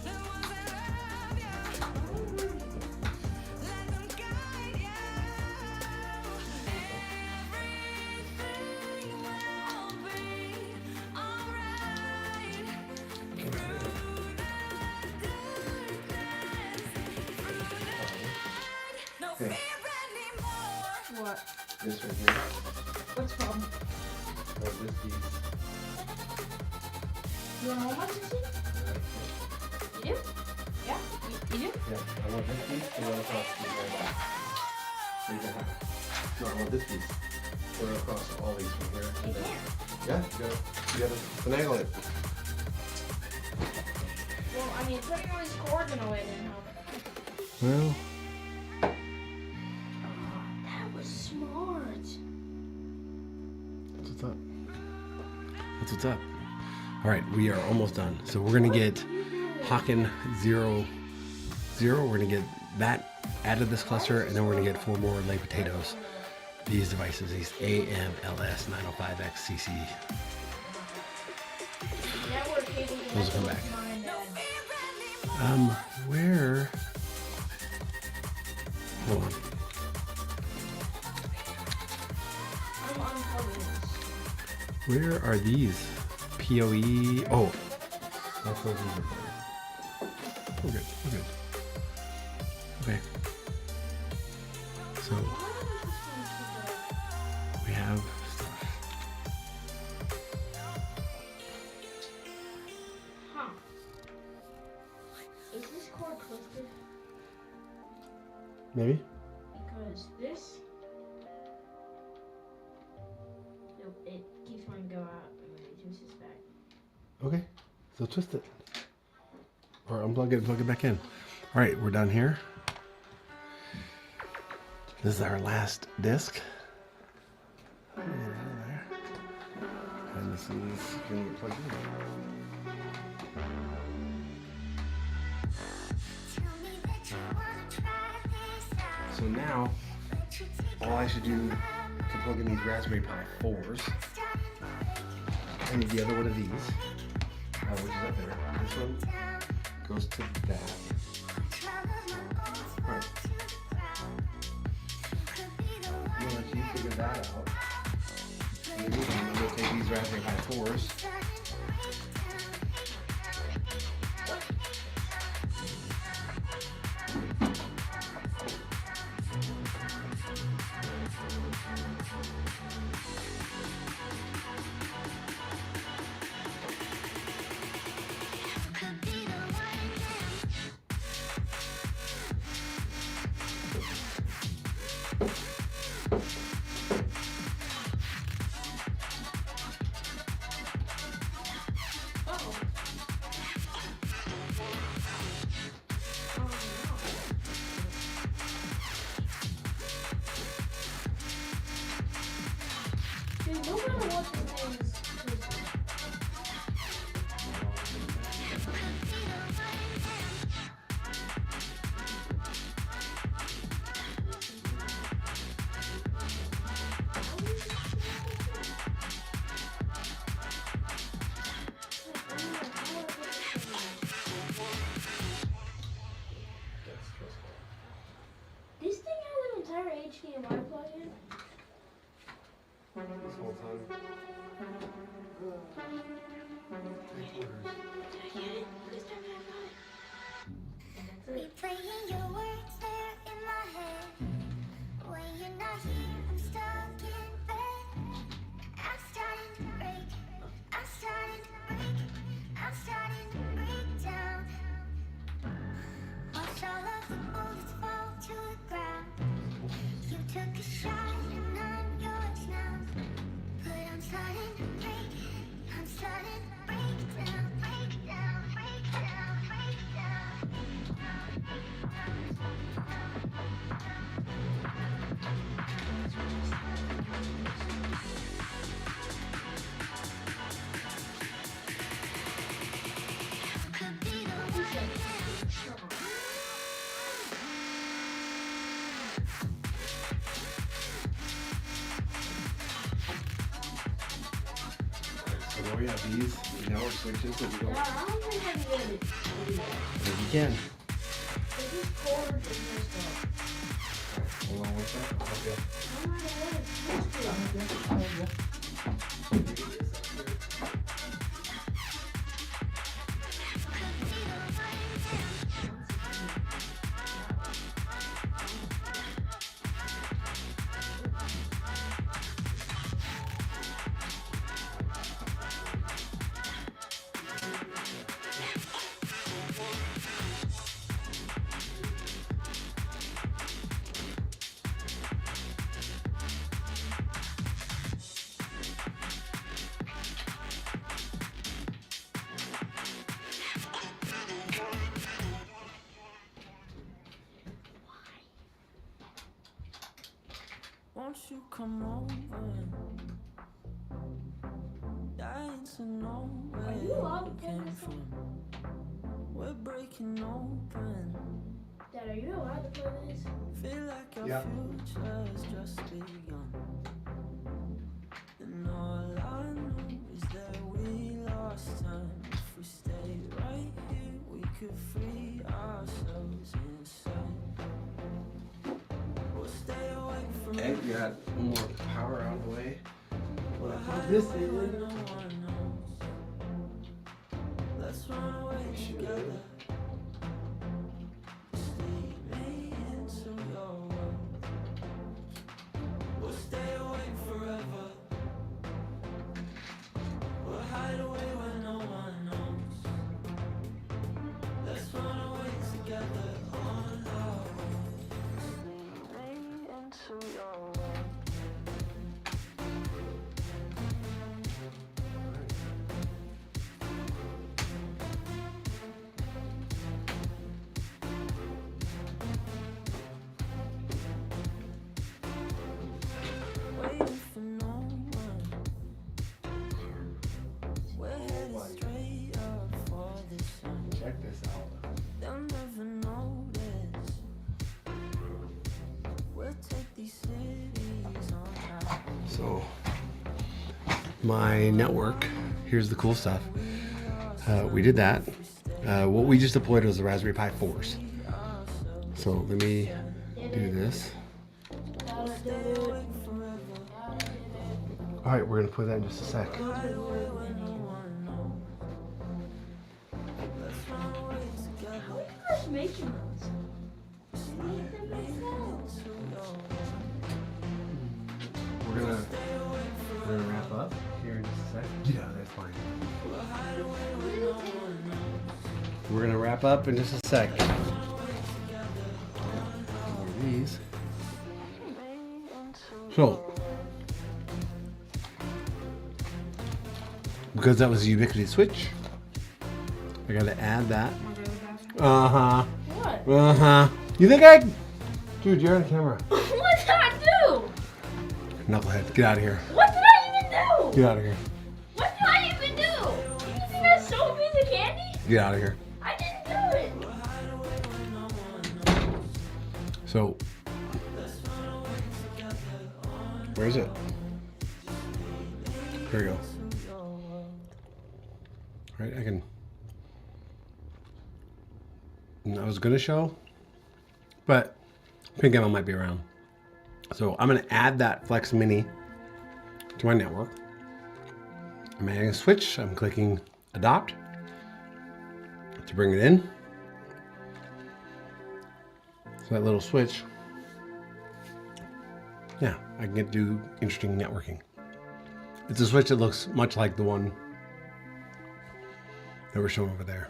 The ones that love you, let them guide you. Everything will be alright. Through the darkness, no Okay. fear anymore. What? This right here. What's the problem? Oh, this piece. You want home sissy? You do? Yeah? You do? Yeah, I want this piece to run across the right. So you can have. No, I want this piece to run across all these from here. You and then- can. Yeah, you gotta finagle it. Well, I mean, putting all these cords in a way didn't help. Well, That was smart. that's what's up. That's what's up. All right, we are almost done. So we're gonna get Hawken 0, 0. We're gonna get that out of this cluster, and then we're gonna get 4 more lay potatoes. These devices, these AMLS 905XCC. Network cable. Those will come back. Mom and Dad. Where? Hold on. I'm uncovering this. Where are these? PoE. Oh, that's those these are for. We're good. We're good. Okay. So we have stuff. Huh. Is this cord twisted? Maybe. Because this. It keeps wanting to go out and then it twists back. Okay. So twist it. Or unplug it and plug it back in. All right, we're done here. This is our last disc. Get it out of there. And this is going to get plugged in. So now, all I should do to plug in these Raspberry Pi 4s, I need the other one of these, which is up there. This one goes to that. Alright. I'm gonna let you figure that out. In the meantime, I'm gonna take these Raspberry Pi 4s. Dude, no matter what the thing is twisted. This thing has an entire HDMI plug-in. This whole time. Replaying your words there in my head. When you're not here, I'm stuck So now we have these network switches that we No, go. I don't think I'm gonna do that. If you can. This is cord and this stuff. Hold on one second. Okay. I don't know what it's supposed to be. Won't you come over? Dying to know where you you allowed to play came this from. We're breaking open. Dad, are you allowed to play this? Feel like our Yeah. future's just begun. And all I know is that we lost time. If we stay right here, we could free ourselves inside. We'll stay awake from Okay, we got one more power out of the way. this in. No one knows. Let's run away together. Just lead me into your world. We'll stay awake forever. We'll hide away where no one knows. Let's run away together on our own. Just lead me into your world. Waiting for no one. We're headed straight up for the sun. Check this out. They'll never notice. We'll take these cities on our own. So, my network, here's the cool stuff. We did that. What we just deployed was the Raspberry Pi 4s. So let me do this. All right, we're gonna play that in just a sec. Who's making those? You made them yourself. We're gonna wrap up here in just a sec. Yeah, that's fine. We're gonna wrap up in just a sec. These. So, because that was a Ubiquiti switch, I gotta add that. What? You think I? Dude, you're on camera. What did I do? Knucklehead, get out of here. What did I even do? Get out of here. What did I even do? You think I stole a piece of candy? Get out of here. I didn't do it. So, where is it? There we go. Right, I can. I was gonna show, but Pink Emma might be around. So I'm gonna add that Flex Mini to my network. I'm adding a switch. I'm clicking Adopt to bring it in. So that little switch, yeah, I can get do interesting networking. It's a switch that looks much like the one that we're showing over there.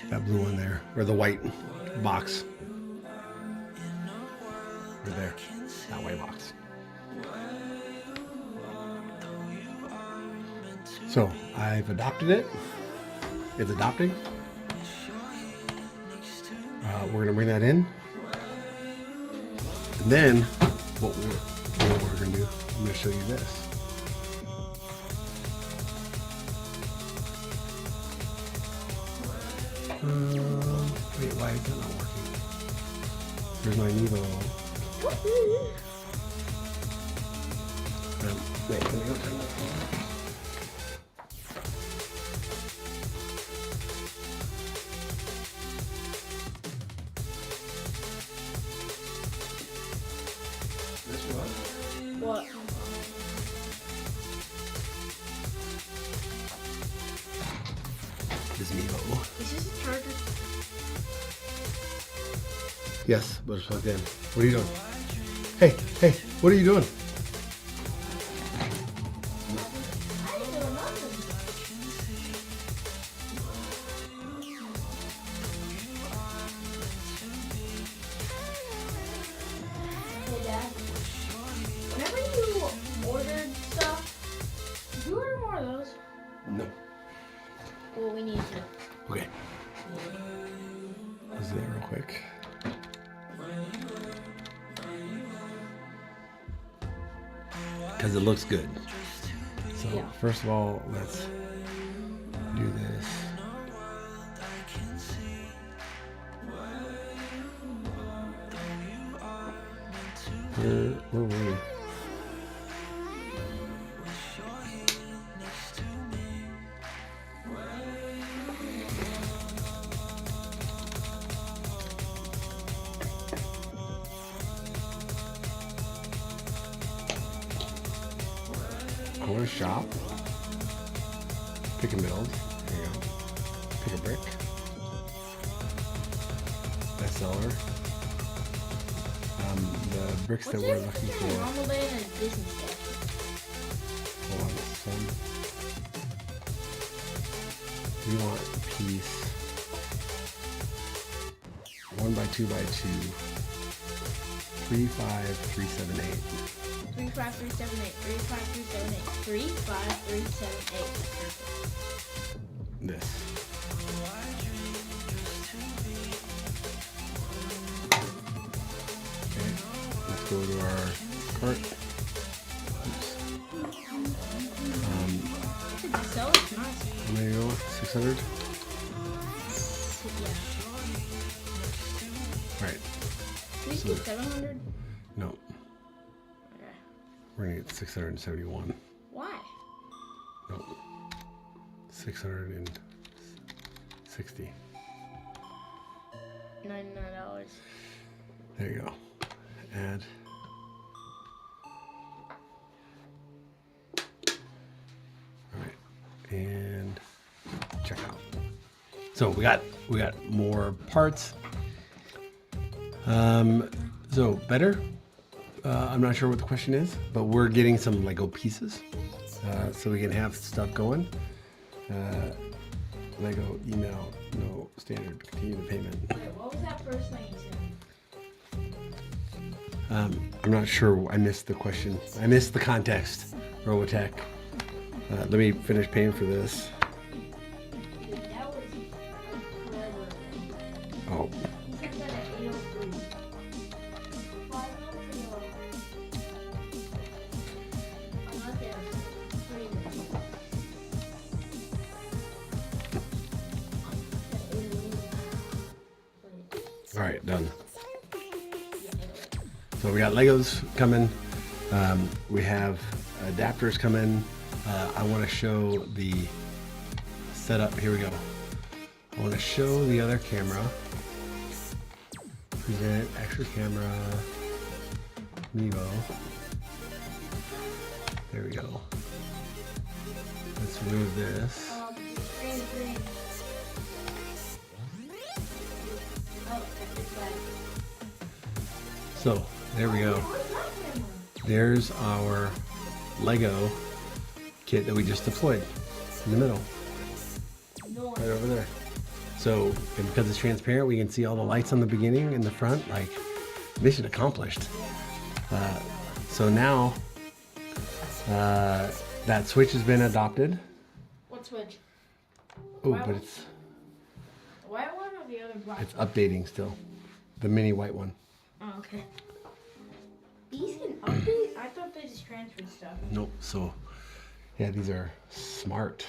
That blue one there, or the white box. Right there, that white box. So I've adopted it. It's adopting. We're gonna bring that in. And then what we're gonna do, I'm gonna show you this. Wait, why is that not working? Here's my Nevo. Wait, let me go turn that on. What? This Mevo. Is this a charger? Yes, but it's plugged in. What are you doing? Hey, hey, what are you doing? I didn't do nothing. Hey, Dad. Whenever you ordered stuff, did you order more of those? No. Well, we need to. Okay. Let's do that real quick. Because it looks good. So Yeah. first of all, let's do this. Where were we? Corner shop. Pick and build. There you go. Pick a brick. Bestseller. The bricks that What's we're the looking difference between a for. normal day and a business day? Hold on, some. We want a piece. 1 by 2 by 2. 3, 5, 3, 7, 8. 3, 5, 3, 7, 8. 3, 5, 3, 7, 8. 3, 5, 3, 7, 8. Perfect. This. Okay, let's go to our cart. Oops. The seller's nice. How many go? 600? Yeah. Right. Can we So- get 700? No, Okay. we're gonna get 671. Why? No. 660. $99. There you go. Add. Alright. And check out. So we got more parts. So better. I'm not sure what the question is, but we're getting some Lego pieces, so we can have stuff going. Lego email, no standard, continue the payment. Wait, what was that first thing you said? I'm not sure. I missed the question. I missed the context. Robotech. Let me finish paying for this. Dude, that was forever. Oh, He sent that at 8:03. 5 minutes ago. I'm not there. 3 minutes. At 8:08. Wait. all right, done. Yeah, 8:08. So we got Legos coming. We have adapters coming. I want to show the setup. Here we go. I want to show the other camera. Present extra camera. Mevo. There we go. Let's remove this. Green. Oh, it's back. So there we go. Where's that camera? There's our Lego kit that we just deployed in the middle, No. right over there. So, and because it's transparent, we can see all the lights on the beginning and the front. Like, mission accomplished. So now that switch has been adopted. What switch? Oh, but it's The white one or the other black? it's updating still. The mini white one. Oh, okay. These can update? I thought they just transferred stuff. Nope. So, yeah, these are smart.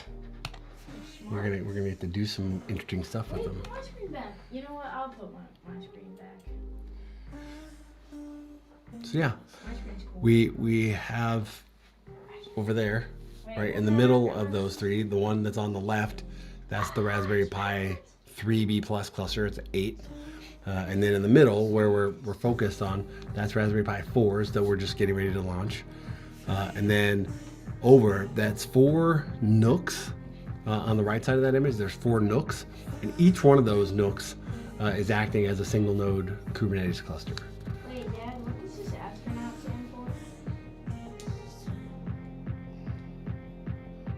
We're gonna get to do some interesting stuff with Wait, them. put my screen back. You know what? I'll put my screen back. So yeah. My screen's cool. We have over there, Wait, right in what's the that? middle of those three, the one that's on the left, that's the Raspberry Pi 3B Plus cluster. It's 8. And then in the middle, where we're focused on, that's Raspberry Pi 4s that we're just getting ready to launch. And then over, that's 4 Nooks. On the right side of that image, there's 4 Nooks, and each one of those Nooks is acting as a single node Kubernetes cluster. Wait, Dad, what does this astronaut stand for?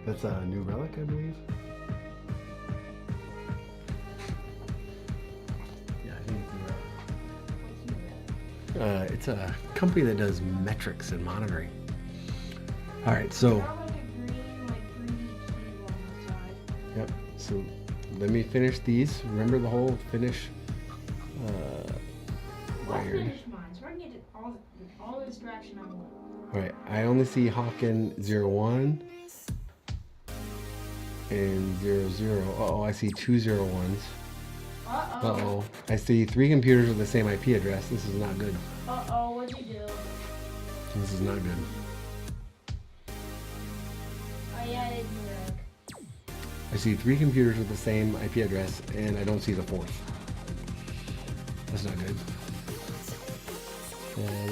That's a New Relic, I believe. Yeah, I think it's a company that does metrics and monitoring. All right, so. Got like a green, like 3D cube on the side. Yep. So let me finish these. Remember the whole finish I'll wired. finish mine, so I can get all the distraction I want. All right. I only see Hawken 01 and 00. Uh-oh, I see 2 01s. Uh-oh. Uh-oh. I see 3 computers with the same IP address. This is not good. Uh-oh, what'd you do? This is not good. Oh yeah, it is New Relic. I see 3 computers with the same IP address, and I don't see the 4th. That's not good.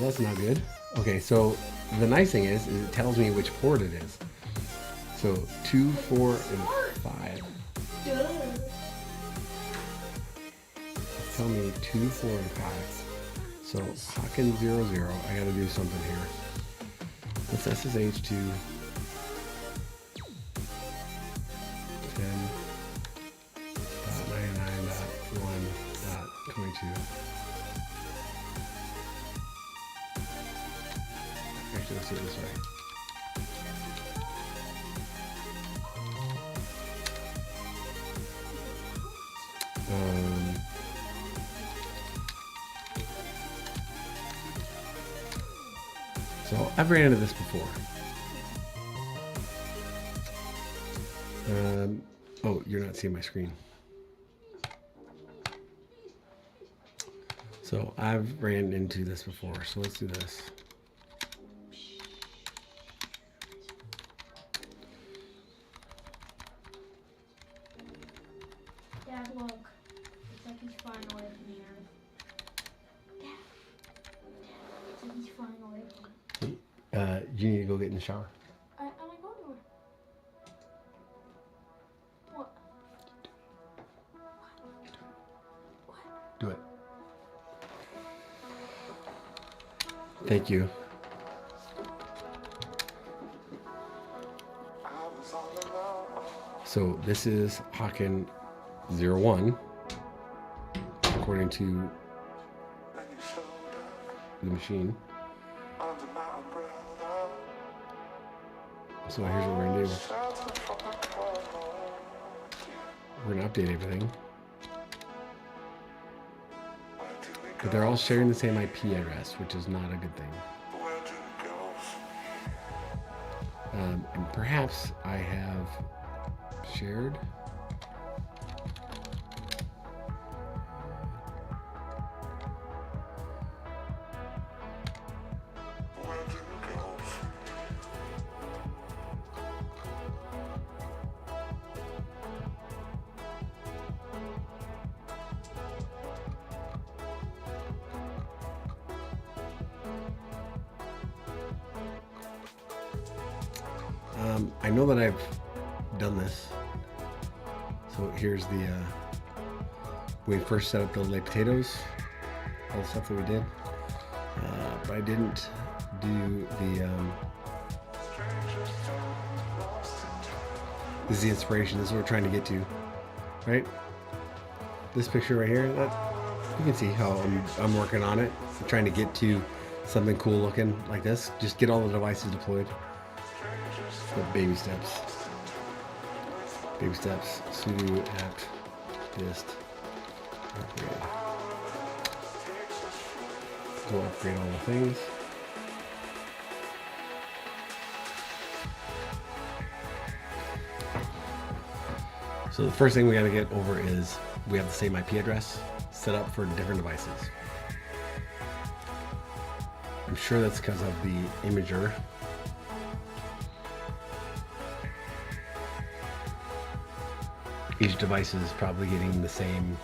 That's not good. Okay, so the nice thing is it tells me which port it is. So 2, 4, and 5. Duh. Tell me 2, 4, and 5. So Hawken 00. I got to do something here. Let's SSH to 10.99.1.22. Actually, let's do it this way. So I've ran into this before. Oh, you're not seeing my screen. So I've ran into this before. So let's do this. Dad, look. It's like he's flying away from the earth. Dad. It's like he's flying away from it. You need to go get in the shower. I'm gonna go to it. What? Do it. Thank you. So this is Hawken 01, according to the machine. So here's what we're gonna do. We're gonna update everything. But they're all sharing the same IP address, which is not a good thing. And perhaps I have shared. I know that I've done this. So here's the, when we first set up the baked potatoes, all the stuff that we did. But I didn't do the, this is the inspiration, this is what we're trying to get to, right? This picture right here, that, you can see how I'm working on it. I'm trying to get to something cool looking like this. Just get all the devices deployed. But baby steps. Baby steps. Sudo apt dist upgrade. Go upgrade all the things. So the first thing we got to get over is we have the same IP address set up for different devices. I'm sure that's because of the imager. Each device is probably getting the same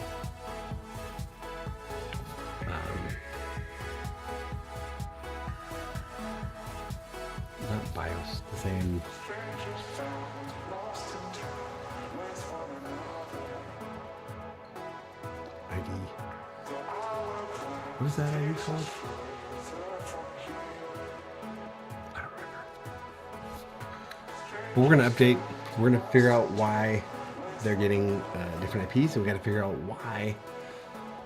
saying ID. What is that ID called? I don't remember. But we're gonna update. We're gonna figure out why they're getting different IPs, and we got to figure out why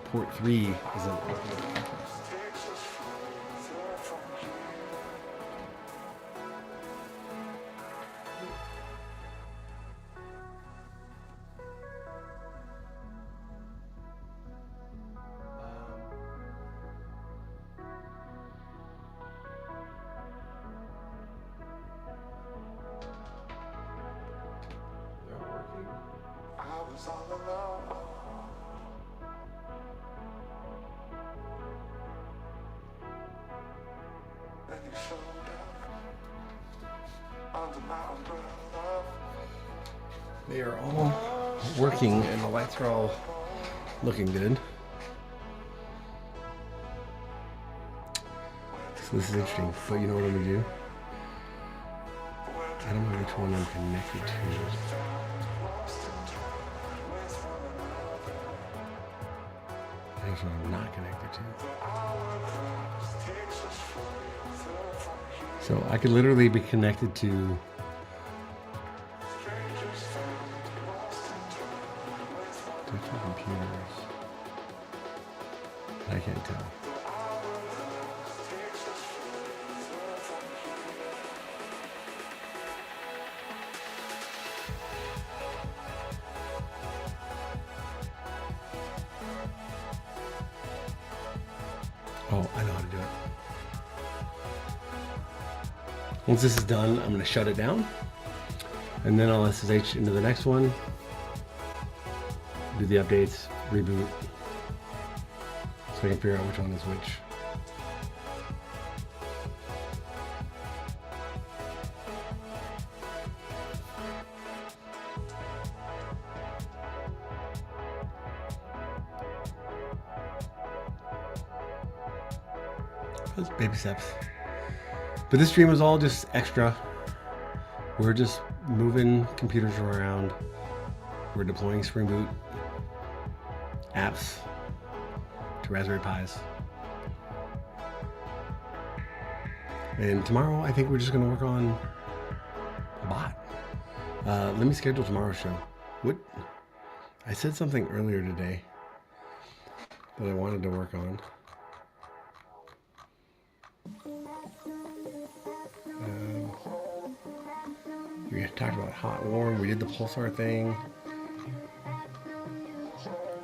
port 3 isn't working. They are all working and the lights are all looking good. So this is interesting, but you know what I'm gonna do? I don't know which one I'm connected to. There's one I'm not connected to. So I could literally be connected to different computers. I can't tell. Oh, I know how to do it. Once this is done, I'm going to shut it down. And then I'll SSH into the next one. Do the updates, reboot. So I can figure out which one is which. That's baby steps. But this stream was all just extra. We're just moving computers around. We're deploying Spring Boot apps to Raspberry Pis. And tomorrow, I think we're just going to work on a bot. Let me schedule tomorrow's show. What? I said something earlier today that I wanted to work on. We talked about hot warm. We did the pulsar thing.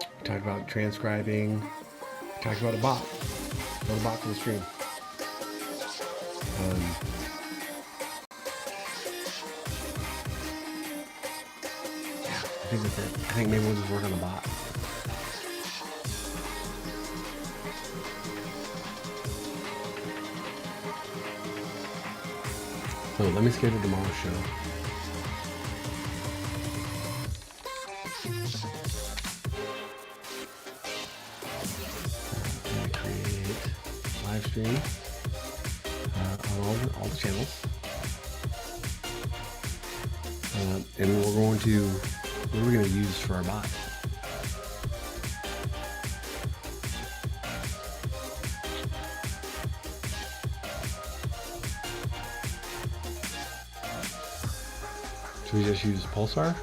We talked about transcribing. We talked about a bot. Another bot for the stream. Yeah, I think that's it. I think maybe we'll just work on a bot. So let me schedule tomorrow's show. Live stream on all the channels, and we're going to what are we going to use for our bot? Should we just use Pulsar?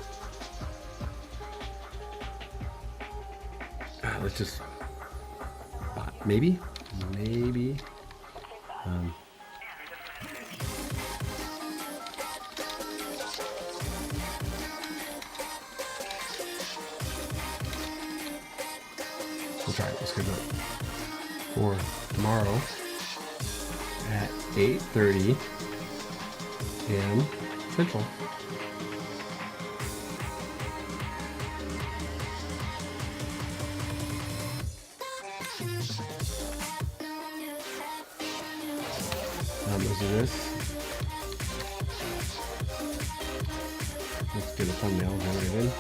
Let's just bot maybe. We'll try it. Let's schedule it for tomorrow at 8:30 a.m. Central. Let's do this. Let's get a thumbnail generated.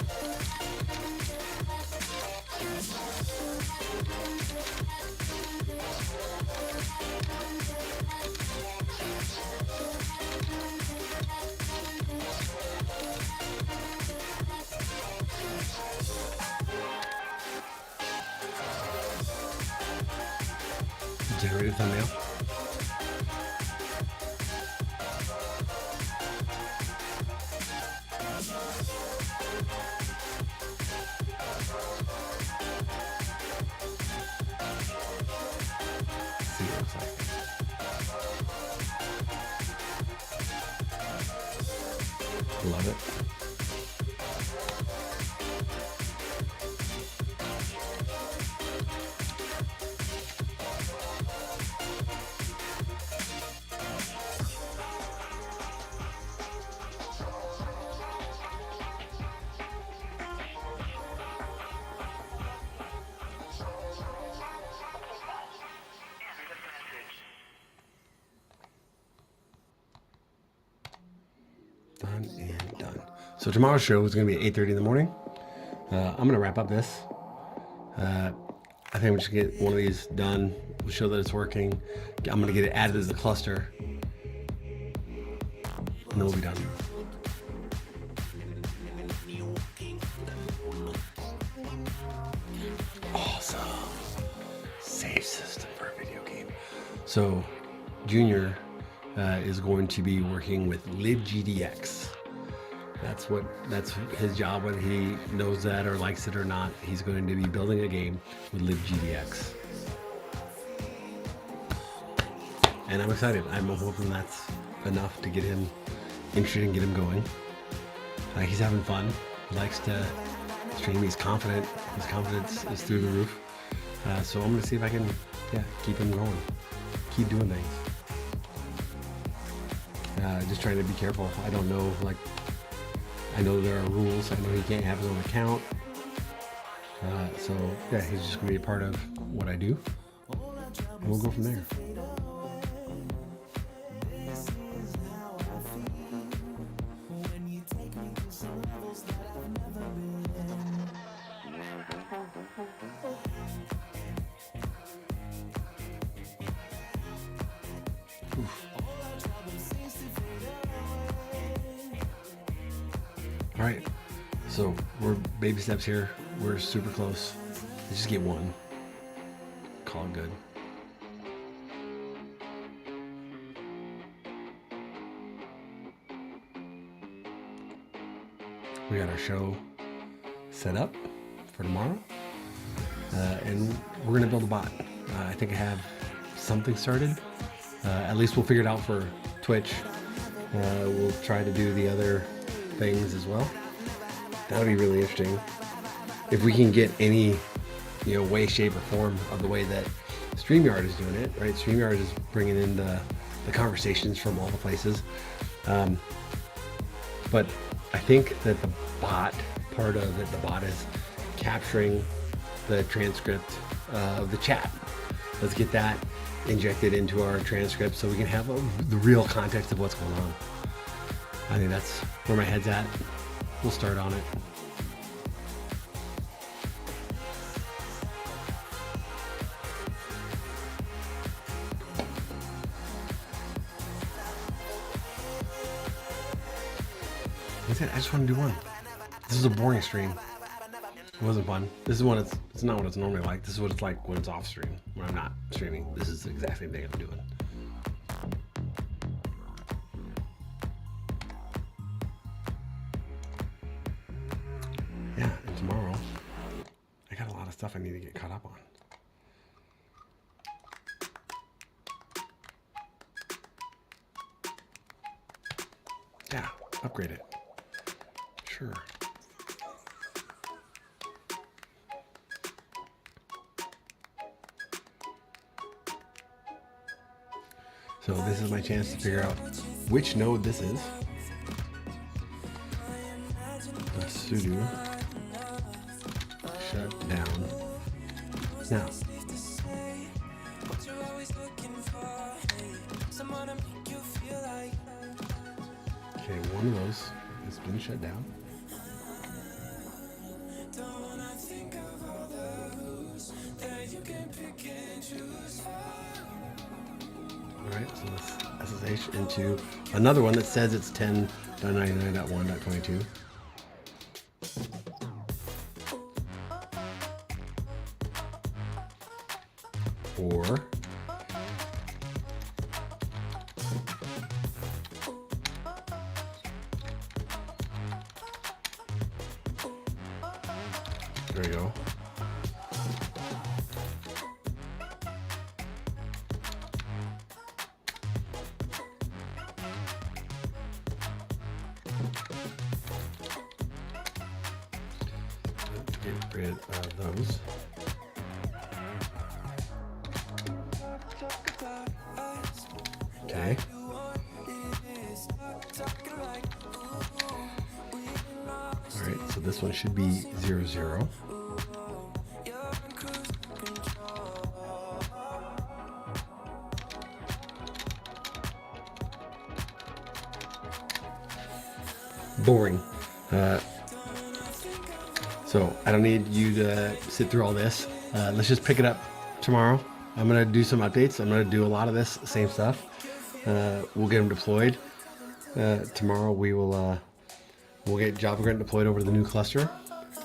Generate a thumbnail. See what it looks like. Love it. Done and done. So tomorrow's show is going to be at 8:30 in the morning. I'm going to wrap up this. I think I'm just going to get one of these done. We'll show that it's working. I'm going to get it added as a cluster. And then we'll be done. Awesome. Save system for a video game. So Junior is going to be working with libgdx. That's his job, whether he knows that or likes it or not. He's going to be building a game with libgdx. And I'm excited. I'm hoping that's enough to get him interested and get him going. He's having fun. He likes to stream. He's confident. His confidence is through the roof. So I'm going to see if I can keep him going. Keep doing things. Just trying to be careful. I don't know, I know there are rules. I know he can't have his own account. So he's just gonna be a part of what I do. And we'll go from there. All right, so we're baby steps here. We're super close. Let's just get one. Call it good. We got our show set up for tomorrow, and we're gonna build a bot. I think I have something started. At least we'll figure it out for Twitch. We'll try to do the other things as well. That would be really interesting if we can get any way, shape, or form of the way that StreamYard is doing it. Right, StreamYard is bringing in the conversations from all the places, but I think that the bot part of it, the bot is capturing the transcript of the chat. Let's get that injected into our transcript so we can have the real context of what's going on. I think that's where my head's at. We'll start on it. That's it. I just want to do one. This is a boring stream. It wasn't fun. This is what it's not what it's normally like. This is what it's like when it's off stream, when I'm not streaming. This is the exact same thing I'm doing. Yeah, and tomorrow, I got a lot of stuff I need to get caught up on. Yeah, upgrade it. Sure. So this is my chance to figure out which node this is. Sudo shut down now. Okay, one of those has been shut down. Alright, so let's SSH into another one that says it's 10.99.1.22. Or There we go. Let's get rid of those. Okay. All right, so this one should be 0, 0. Boring. So I don't need you to sit through all this. Let's just pick it up tomorrow. I'm gonna do some updates. I'm gonna do a lot of this same stuff. We'll get them deployed. Tomorrow we'll get Java Grunt deployed over to the new cluster,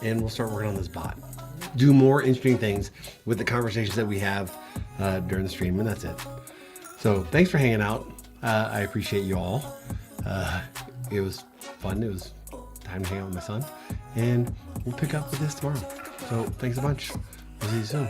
and we'll start working on this bot. Do more interesting things with the conversations that we have during the stream, and that's it. So thanks for hanging out. I appreciate you all. It was fun. It was time to hang out with my son, and we'll pick up with this tomorrow. So thanks a bunch. We'll see you soon.